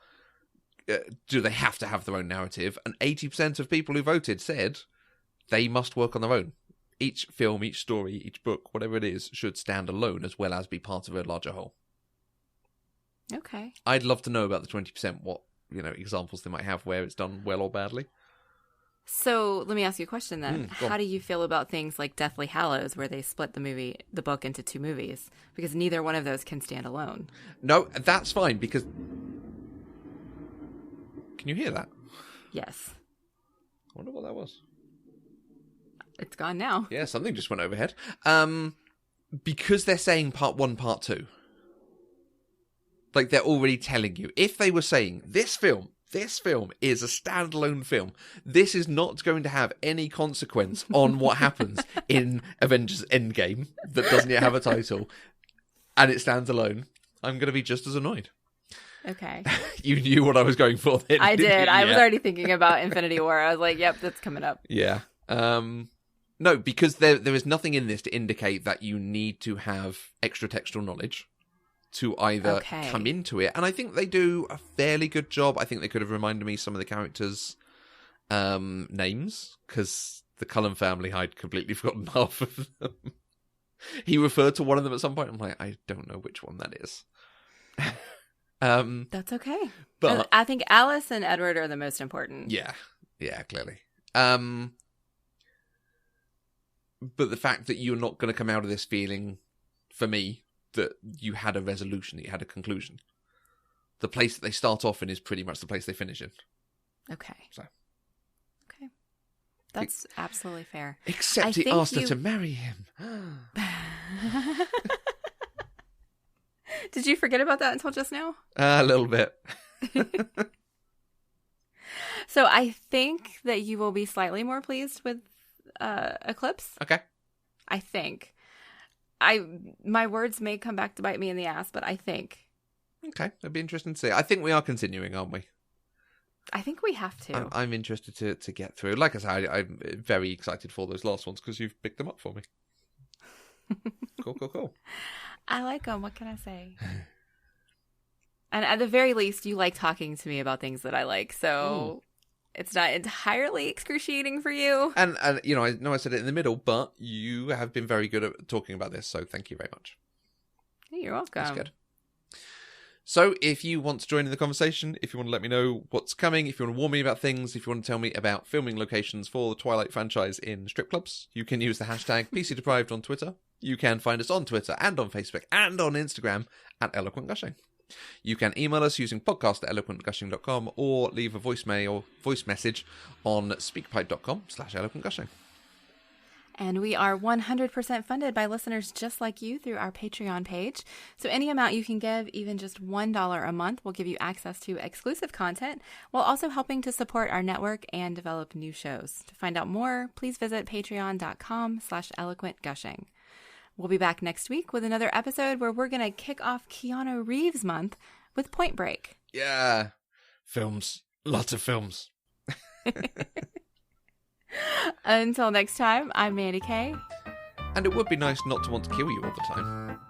do they have to have their own narrative? And 80% of people who voted said they must work on their own. Each film, each story, each book, whatever it is, should stand alone as well as be part of a larger whole. Okay. I'd love to know about the 20%, what examples they might have where it's done well or badly. So let me ask you a question then. How do you feel about things like Deathly Hallows, where they split the book into 2 movies? Because neither one of those can stand alone. No, that's fine, because... Can you hear that? Yes. I wonder what that was. It's gone now. Yeah, something just went overhead. Because they're saying part 1, part 2. Like, they're already telling you. If they were saying, this film is a standalone film, this is not going to have any consequence on what happens in Avengers Endgame that doesn't yet have a title, and it stands alone, I'm going to be just as annoyed. Okay. You knew what I was going for then. I did. Yeah. I was already thinking about Infinity War. I was like, yep, that's coming up. Yeah. No, because there is nothing in this to indicate that you need to have extra textual knowledge to either come into it. And I think they do a fairly good job. I think they could have reminded me some of the characters' names, because the Cullen family, I'd completely forgotten half of them. He referred to one of them at some point. I'm like, I don't know which one that is. That's okay. But I think Alice and Edward are the most important. Yeah, clearly. But the fact that you're not going to come out of this feeling, for me, that you had a resolution, that you had a conclusion. The place that they start off in is pretty much the place they finish in. Okay. So. Okay. That's absolutely fair. Except he asked her to marry him. Did you forget about that until just now? A little bit. So I think that you will be slightly more pleased with Eclipse. Okay. I think. My words may come back to bite me in the ass, but I think. Okay, it'd be interesting to see. I think we are continuing, aren't we? I think we have to. I'm interested to get through. Like I said, I'm very excited for those last ones because you've picked them up for me. Cool. I like them. What can I say? And at the very least, you like talking to me about things that I like. So it's not entirely excruciating for you. And I know I said it in the middle, but you have been very good at talking about this. So thank you very much. You're welcome. That's good. So if you want to join in the conversation, if you want to let me know what's coming, if you want to warn me about things, if you want to tell me about filming locations for the Twilight franchise in strip clubs, you can use the hashtag PCDeprived on Twitter. You can find us on Twitter and on Facebook and on Instagram at Eloquent Gushing. You can email us using podcast@eloquentgushing.com or leave a voice message on speakpipe.com/eloquentgushing. And we are 100% funded by listeners just like you through our Patreon page. So any amount you can give, even just $1 a month, will give you access to exclusive content while also helping to support our network and develop new shows. To find out more, please visit patreon.com/eloquentgushing. We'll be back next week with another episode where we're going to kick off Keanu Reeves month with Point Break. Yeah. Films. Lots of films. Until next time, I'm Mandy Kay. And it would be nice not to want to kill you all the time.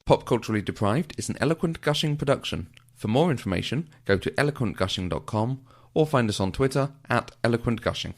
Pop Culturally Deprived is an Eloquent Gushing production. For more information, go to eloquentgushing.com or find us on Twitter @eloquentgushing.